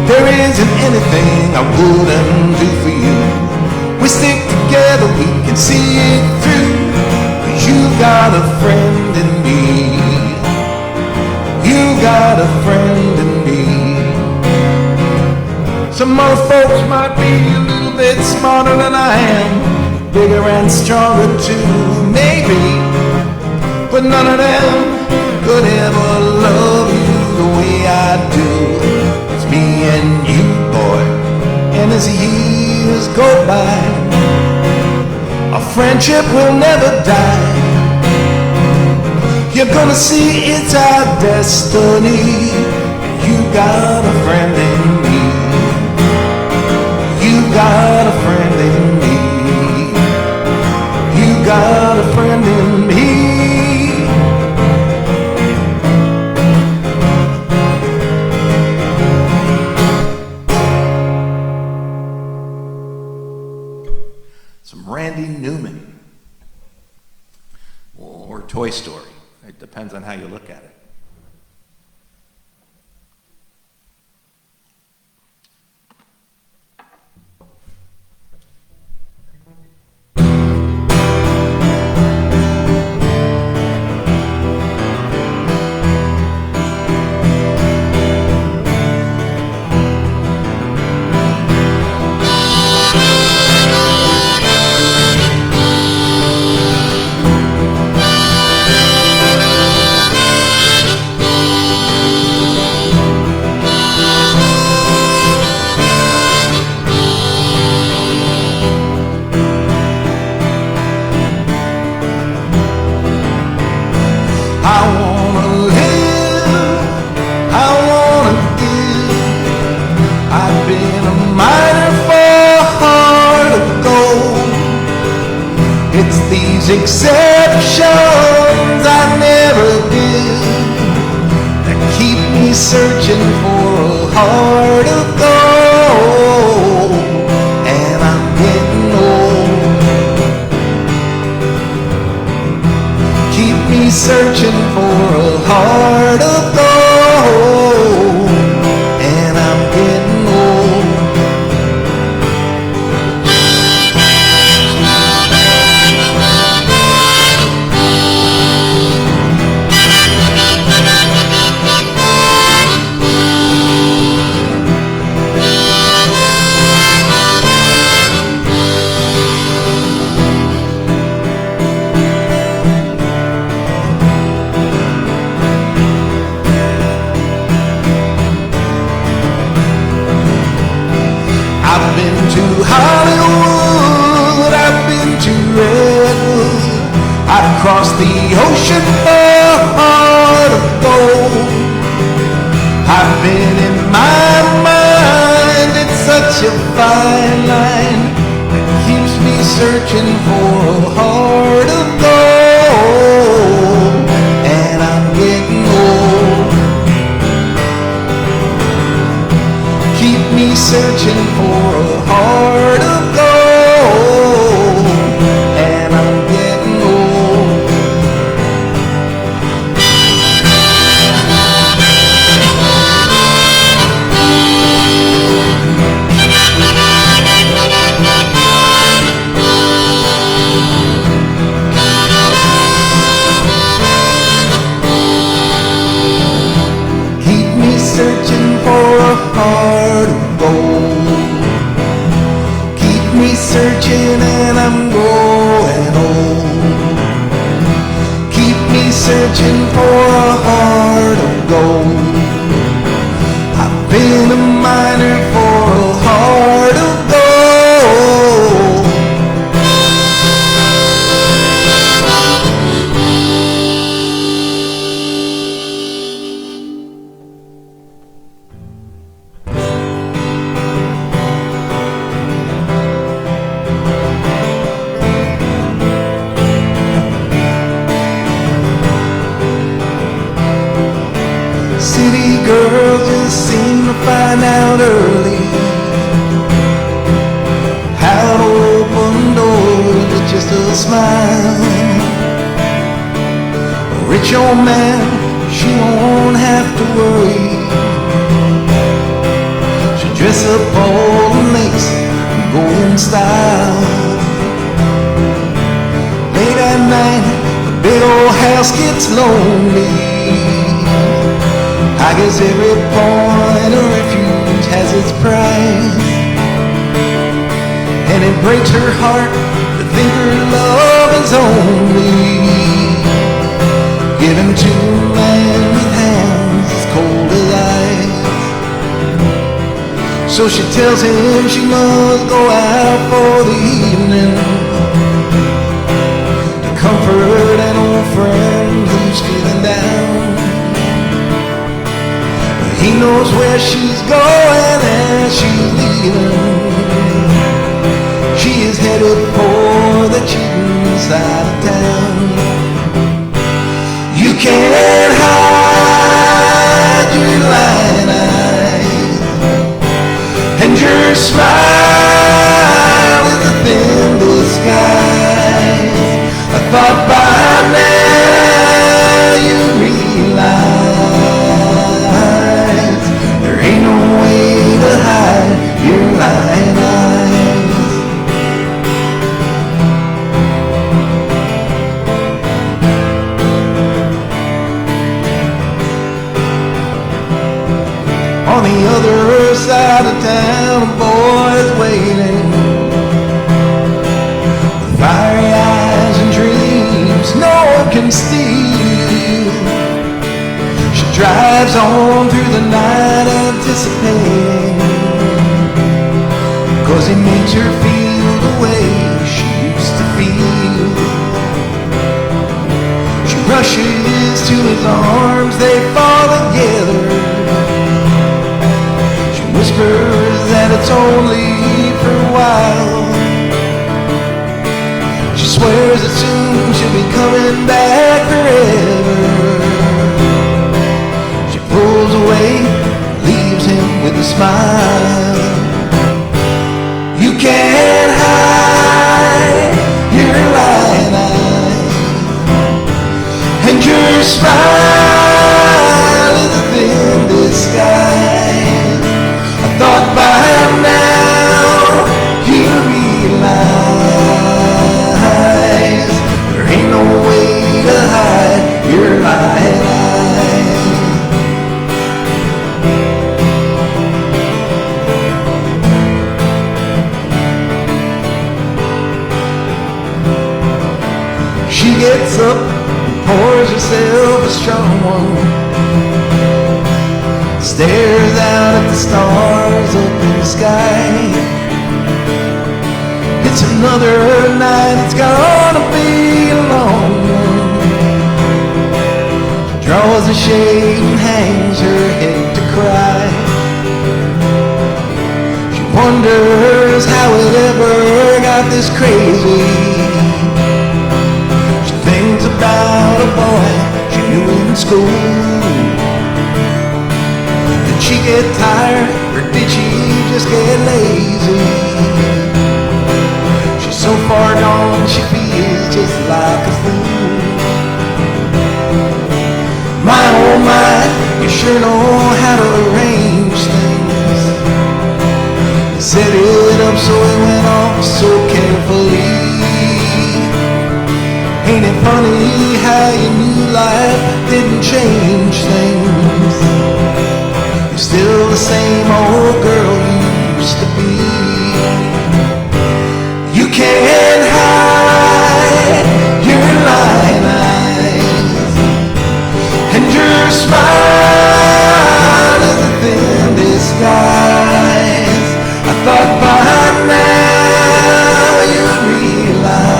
There isn't anything I wouldn't do for you. We stick together, we can see it through. 'Cause you got a friend in me. You got a friend in me. Some other folks might be a little bit smarter than I am, bigger and stronger too, maybe, but none of them could ever love you the way I do. It's me and you, boy, and as years go by, our friendship will never die. You're gonna see it's our destiny. You got a friend in me. You got a friend in me. You got a friend in me. Randy Newman or Toy Story. It depends on how you look at it. Exceptions I never did that keep me searching for a heart of gold, and I'm getting old. Keep me searching for a heart of gold, and I'm getting old. I've been to Hollywood, I've been to Redwood, I've crossed the ocean for a heart of gold. I've been in my mind, it's such a fine line that keeps me searching for a heart of gold, and I'm getting old. Keep me searching for a heart of gold, and I'm getting old. Keep me searching for a heart of gold. Keep me searching and I'm growing old. Keep me searching for a heart of gold. I've been a miner for a heart of gold. City girls just seem to find out early how to open doors with just a smile. A rich old man, she won't have to worry. She'll dress up all in lace and golden style. Late at night, the big old house gets lonely. I guess every point of refuge has its price, and it breaks her heart to think her love is only given to a man with hands as cold as ice. So she tells him she must go out for the evening to comfort an old friend who's feeling down. He knows where she's going and she's leaving. She is headed for the cheating side of town. You can't hide your lying eyes, and your smile is a thin blue sky. thought by now you realize there ain't no way to hide your lying eyes. On the other side of town, a boy's waiting, with fiery eyes and dreams no one can steal. She drives on through the night anticipating, 'cause he makes her feel the way she used to feel. She rushes to his arms, they fall together. Whispers that it's only for a while. She swears that soon she'll be coming back forever. She pulls away, leaves him with a smile. You can't hide your lying eyes, and your smile is a thin disguise. Thought by now you realize there ain't no way to hide your lying eyes. She gets up and pours herself a strong one, stares out at the stars up in the sky. It's another night, it's gonna be a long one. She draws a shade and hangs her head to cry. She wonders how it ever got this crazy. She thinks about a boy she knew in school. Did she get tired, or did she just get lazy? She's so far gone, she feels just like a fool. My oh my, you sure know how to arrange things. You set it up so it went off so carefully. Ain't it funny how you knew life didn't change things? Still the same old girl you used to be. You can't hide your lying eyes, and your smile is a thin disguise. I thought by now you'd realize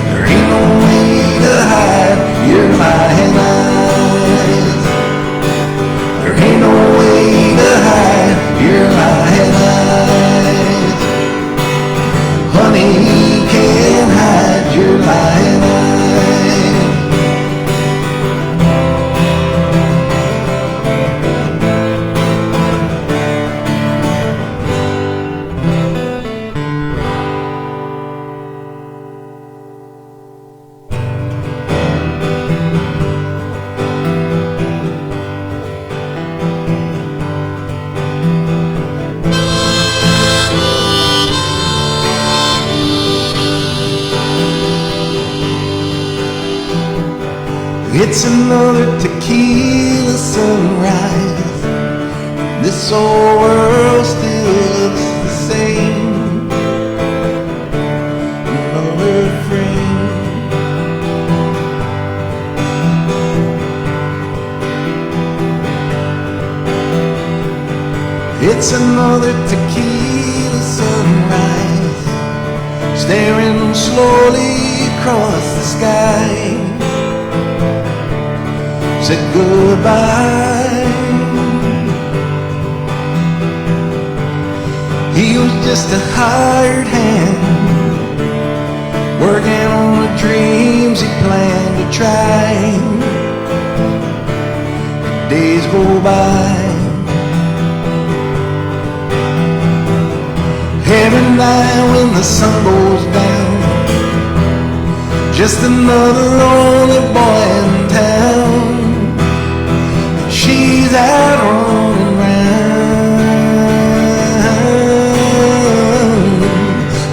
there ain't no way to hide your lying eyes. There ain't no way to hide your lying eyes. Honey, can't hide your lying eyes. It's another tequila sunrise. This old world still looks the same. Another frame. It's another tequila sunrise, staring slowly across the sky. Said goodbye. He was just a hired hand, working on the dreams he planned to try. Days go by. Every night when the sun goes down, just another lonely boy in town. She's out running round.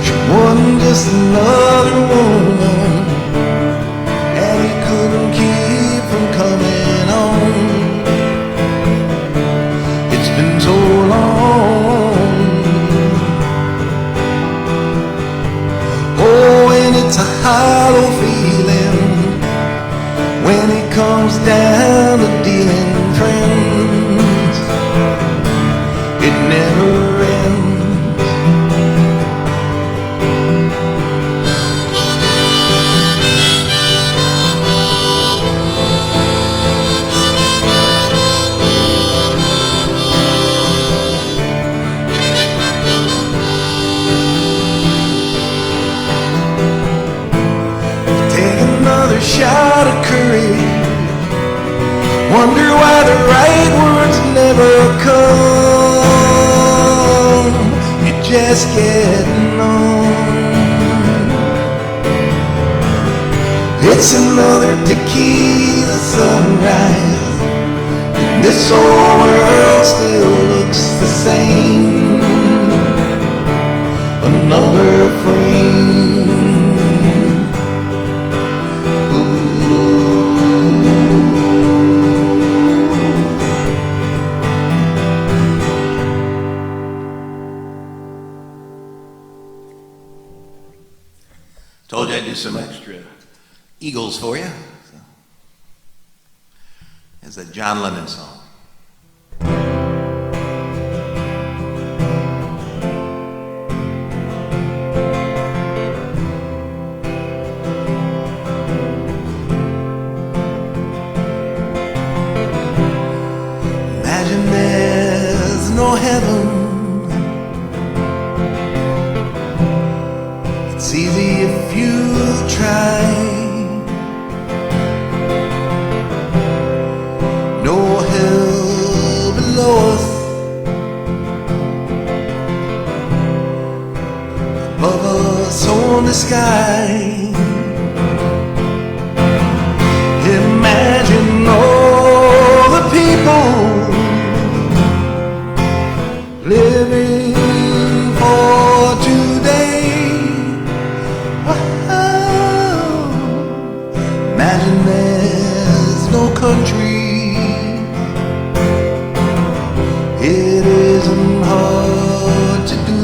She wasn't just another woman, and he couldn't keep from coming on. It's been so long. Oh, and it's a hollow feeling when it comes down to dealing friends. It never ends. Take another shot of courage. Wonder why the right words never come. You're just getting on. It's another tequila sunrise, and this whole world still looks the same. Another frame. Told you I'd do some extra Eagles for you. So, it's a John Lennon song. Imagine there's no heaven. It's easy if you try. No hell below us, above us on the sky. Imagine all the people living for today. Wow. Imagine there's no country. It isn't hard to do.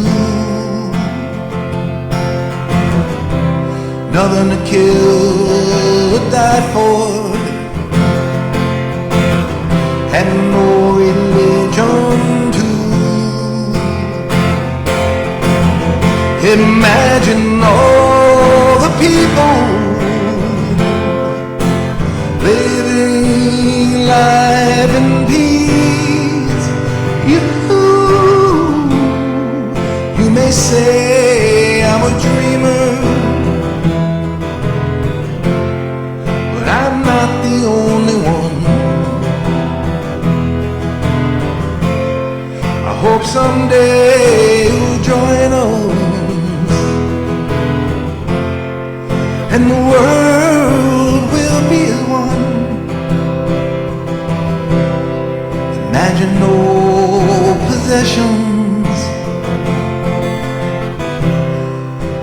Nothing to kill or die for, and no religion too. Imagine all the people living life in peace. You may say I'm a dreamer, but I'm not the only one. I hope someday you'll join us, and the world will be as one. Imagine no possessions.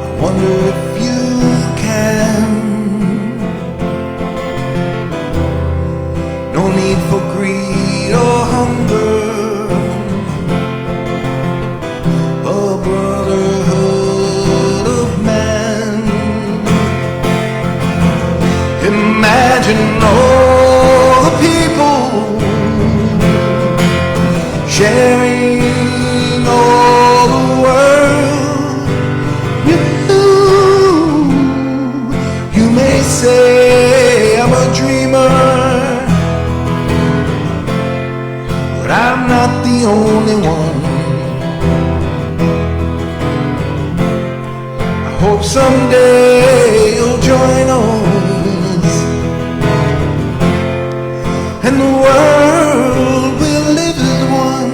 I wonder if you can. No need for greed or hunger. A brotherhood of man. Imagine all the people sharing all the world. You may say I'm a dreamer, but I'm not the only one. I hope someday you'll join us, and the world will live as one.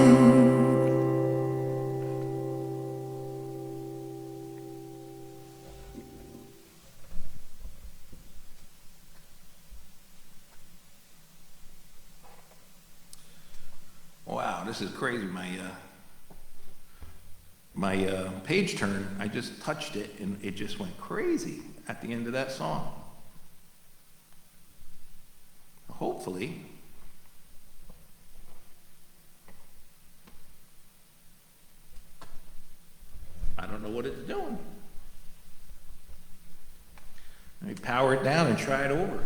this is crazy. My page turn, I just touched it and it just went crazy at the end of that song. Hopefully. I don't know what it's doing. Let me power it down and try it over.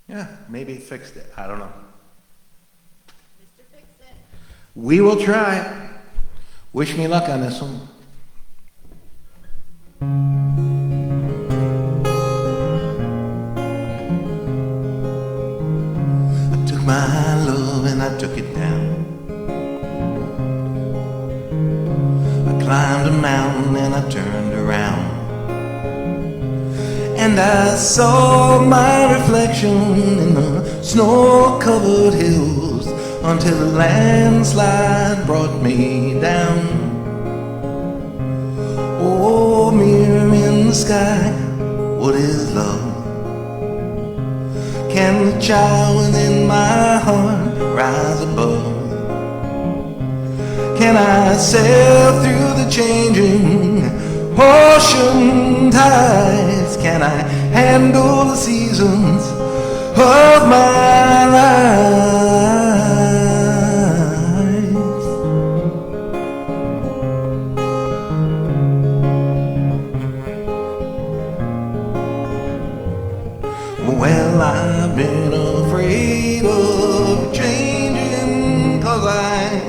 Yeah, maybe it fixed it. I don't know. Mr. Fix It. We will try. Wish me luck on this one. I took my love and I took it down. I climbed a mountain and I turned around. And I saw my reflection in the snow-covered hills until the landslide brought me down. Oh, mirror in the sky, what is love? Can the child within my heart rise above? Can I sail through the changing ocean tides? Can I handle the seasons of my life? Well, I've been afraid of changing, 'cause I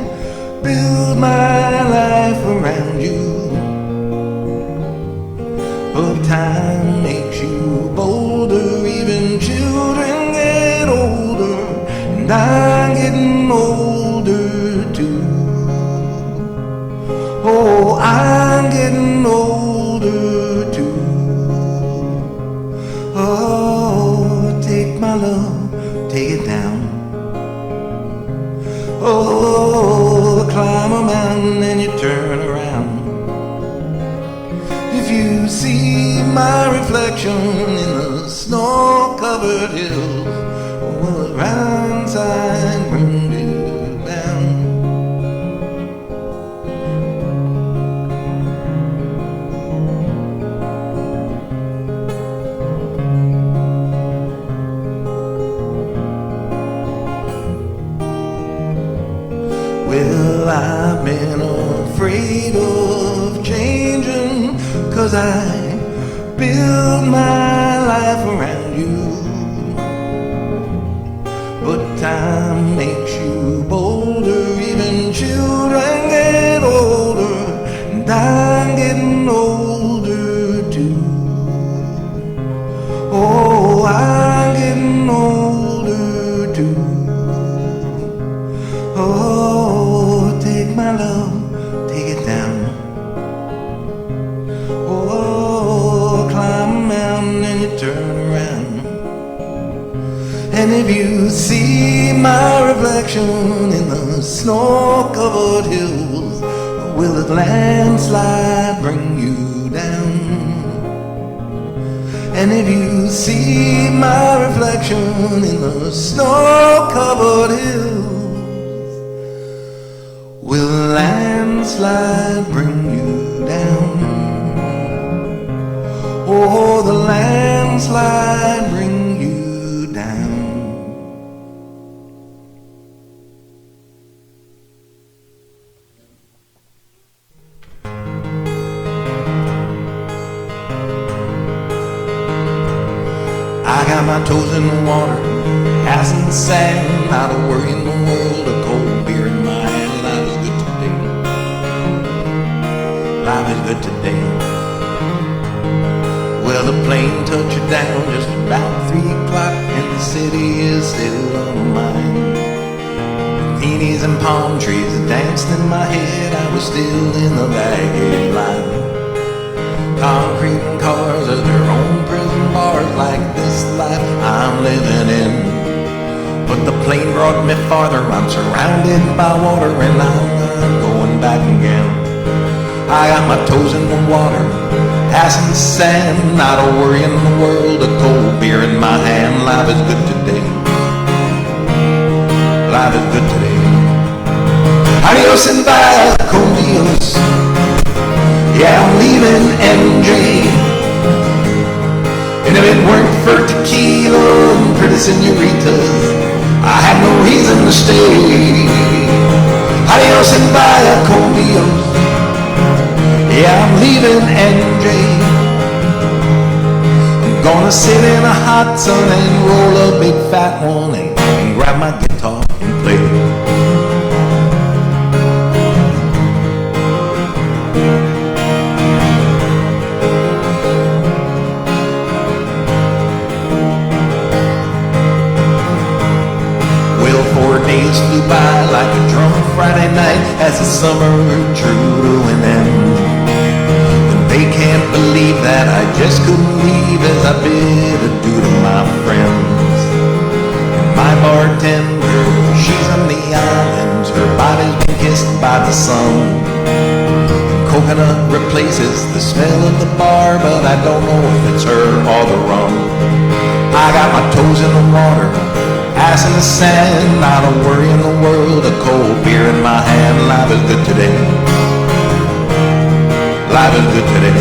build my life around you. But time makes you bolder, even children get older, and I'm getting older too. Oh, I'm getting older too. Oh, take my love, take it down. Oh, climb a mountain and you turn around. If you see my reflection in the snow-covered hills, will it right inside bring you down? Well, I've been afraid of changing, 'cause I build my life around you. But time makes you bolder, even children get older, and I'm getting older too. Oh, I'm getting older too. Oh, take my love, take it down. Oh, climb a mountain and you turn around. And if you see my reflection in the snow-covered hills, will the landslide bring you down? And if you see my reflection in the snow-covered hills, will the landslide bring you down? Oh, the landslide bring you down. I got my toes in the water, ass in the sand, not a worry in the world, a cold beer in my hand. Life is good today. Life is good today. Well, the plane touched down just about 3 o'clock, and the city is still on mine. Peonies and palm trees danced in my head, I was still in the baggage line. Concrete and cars are their own prison bars, like this life I'm living in But the plane brought me farther. I'm surrounded by water and I'm not going back again. I got my toes in the water, passing the sand, not a worry in the world, a cold beer in my hand. Life is good today. Life is good today. Adios and bye, con Dios. Yeah, I'm leaving MJ. And if it weren't for tequila and pretty senoritas, I had no reason to stay. Adios and bye, con Dios. Yeah, I'm leaving NJ. I'm gonna sit in a hot sun and roll a big fat one and grab my guitar and play. Well, 4 days flew by like a drunk Friday night as the summer drew to an end. They can't believe that I just couldn't leave as I bid adieu to my friends. And my bartender, she's on the islands, her body's been kissed by the sun. And coconut replaces the smell of the bar, but I don't know if it's her or the rum. I got my toes in the water, ass in the sand, not a worry in the world, a cold beer in my hand. Life is good today. Life is good today.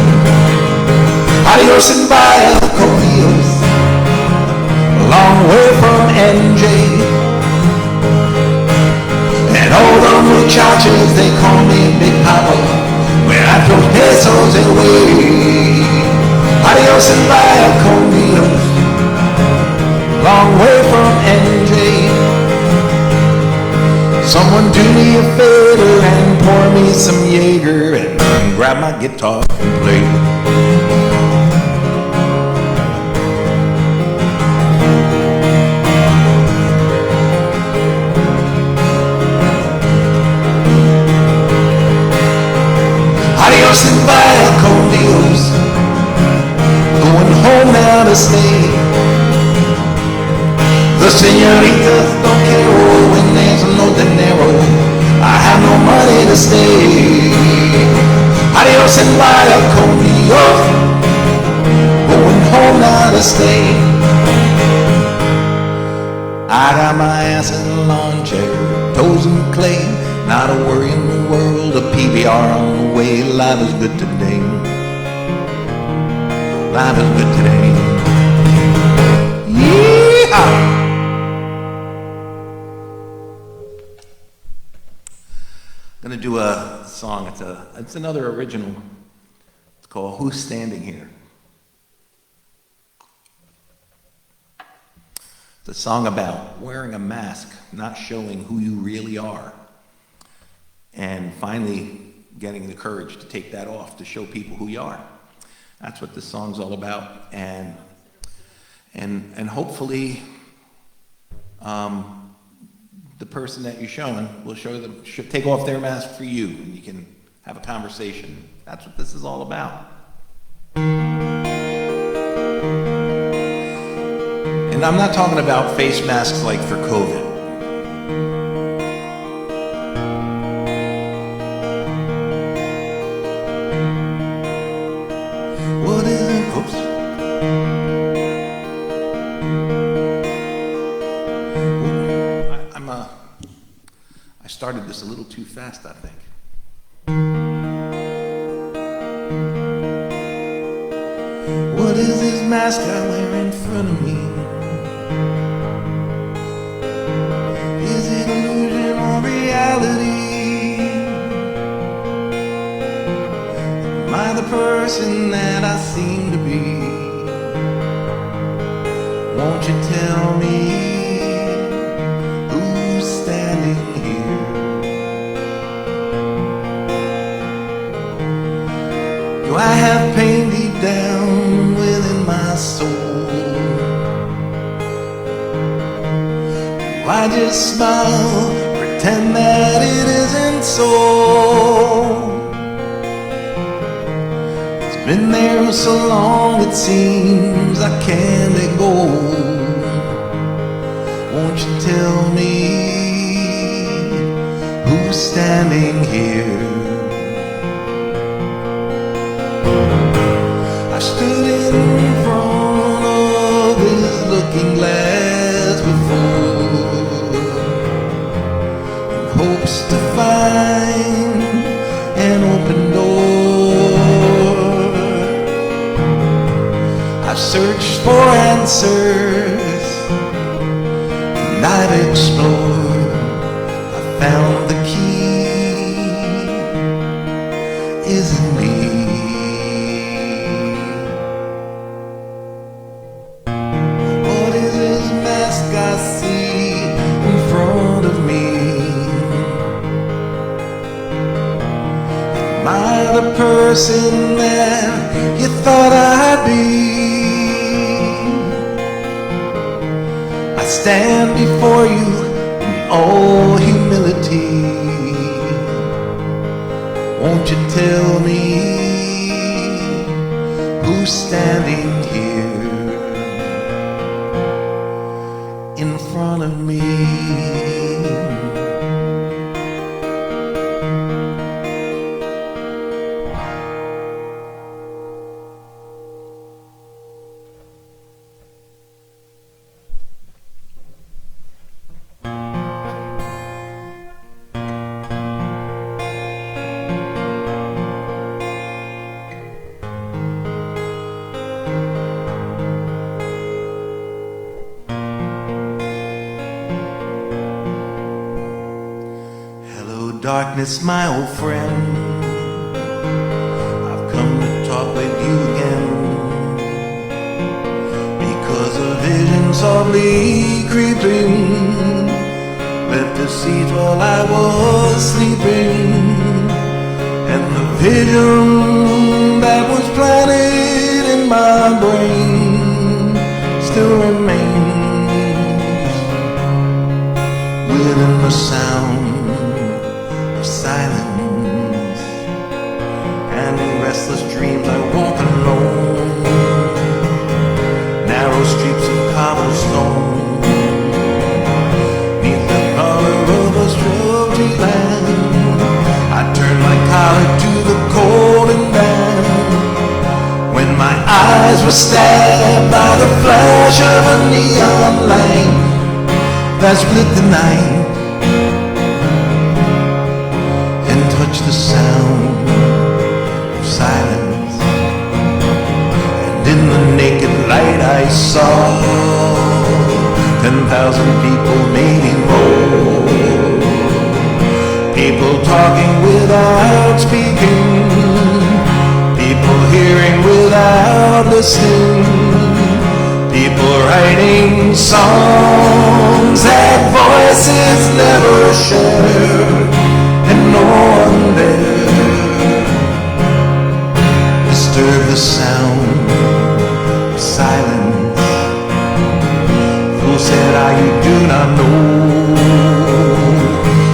Adios and bye, con Dios. A long way from NJ. And all the muchachos, they call me Big Papa when I throw pesos away. Adios and bye, con Dios. Long way from NJ. Someone do me a favor and pour me some Jaeger and grab my guitar and play. Adios and bye, con Dios. Going home now to stay. The senoritas don't care when there's no dinero. I have no money to stay. Adios and bye, con Dios. Going home now to stay. I got my ass in a lawn chair, toes in clay, not a worry in the world, a PBR on the way. Life is good today. Life is good today. Yeehaw! I'm gonna do a song. It's another original. It's called "Who's Standing Here." It's a song about wearing a mask, not showing who you really are, and finally getting the courage to take that off to show people who you are. That's what this song's all about, and hopefully. The person that you're showing will show them, should take off their mask for you, and you can have a conversation. That's what this is all about. And I'm not talking about face masks like for COVID. What is it? Oops. I started this a little too fast, I think. What is this mask I wear in front of me? Is it illusion or reality? Am I the person that I seem to be? Won't you tell me? Do I have pain deep down within my soul? Do I just smile, pretend that it isn't so? It's been there so long it seems I can't let go. Won't won't you tell me who's standing here? I stood in front of his looking glass before in hopes to find an open door. I've searched for answers and I've explored. I found the key is in me. What is this mask I see in front of me? Am I the person that you thought I'd be? I stand before you in all humility. Won't you tell me who's standing here in front of me? Darkness, my old friend, I've come to talk with you again, because a vision softly creeping left the seeds while I was sleeping, and the vision that was planted in my brain still remains within the sound silence, and in restless dreams I walk alone, narrow streets of cobblestone, neath the color of a shrubby land. I turn my collar to the cold and damp, when my eyes were stabbed by the flash of a neon light that split the night touch the sound of silence, and in the naked light I saw 10,000 people, maybe more, people talking without speaking, people hearing without listening, people writing songs that voices never shared, and no one there disturbed the sound of silence. Fool said I, you do not know,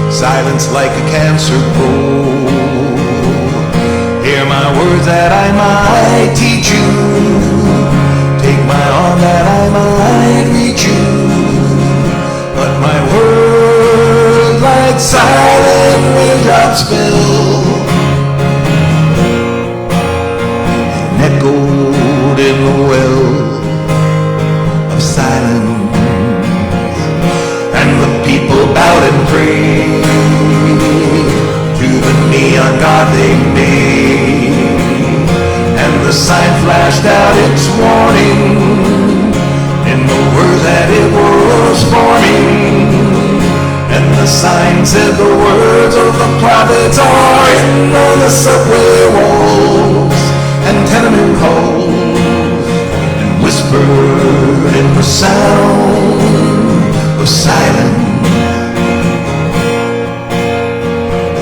silence like a cancer grows. Hear my words that I might teach you, take my arm that I might reach you, but my words like silent raindrops fell and echoed in the well of silence, and the people bowed and prayed to the neon god they made, and the sign flashed out its warning in the words that it was forming. And the sign said the words of the prophets are written on the subway walls and tenement halls, and whispered in the sound of silence,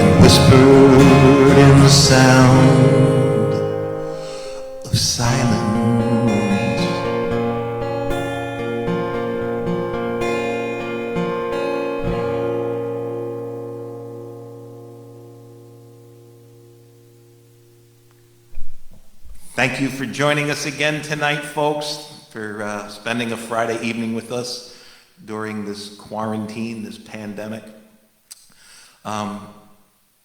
and whispered in the sound of silence. Thank you for joining us again tonight, folks, for spending a Friday evening with us. during this quarantine, this pandemic.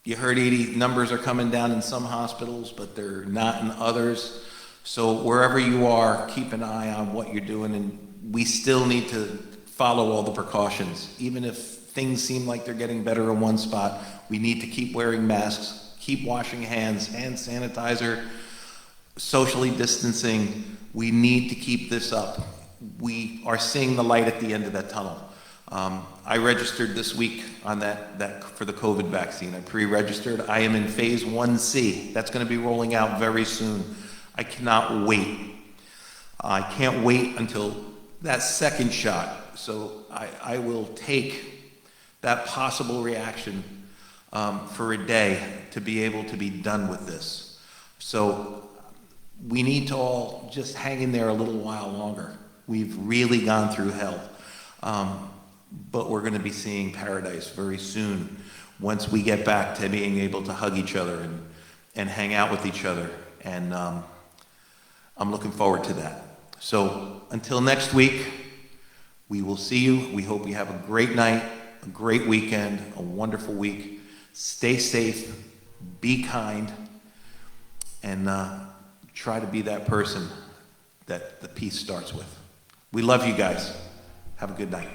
You heard, Edie, numbers are coming down in some hospitals, but they're not in others. So wherever you are, keep an eye on what you're doing, and we still need to follow all the precautions. Even if things seem like they're getting better in one spot, we need to keep wearing masks, keep washing hands, hand sanitizer, socially distancing. We need to keep this up. We are seeing the light at the end of that tunnel. I registered this week on that for the COVID vaccine. I pre-registered. I am in phase 1C. That's going to be rolling out very soon. I cannot wait. I can't wait until that second shot. So I will take that possible reaction for a day to be able to be done with this. So we need to all just hang in there a little while longer. We've really gone through hell. But we're going to be seeing paradise very soon once we get back to being able to hug each other and hang out with each other. And I'm looking forward to that. So until next week, we will see you. We hope you have a great night, a great weekend, a wonderful week. Stay safe, be kind, and try to be that person that the peace starts with. We love you guys. Have a good night.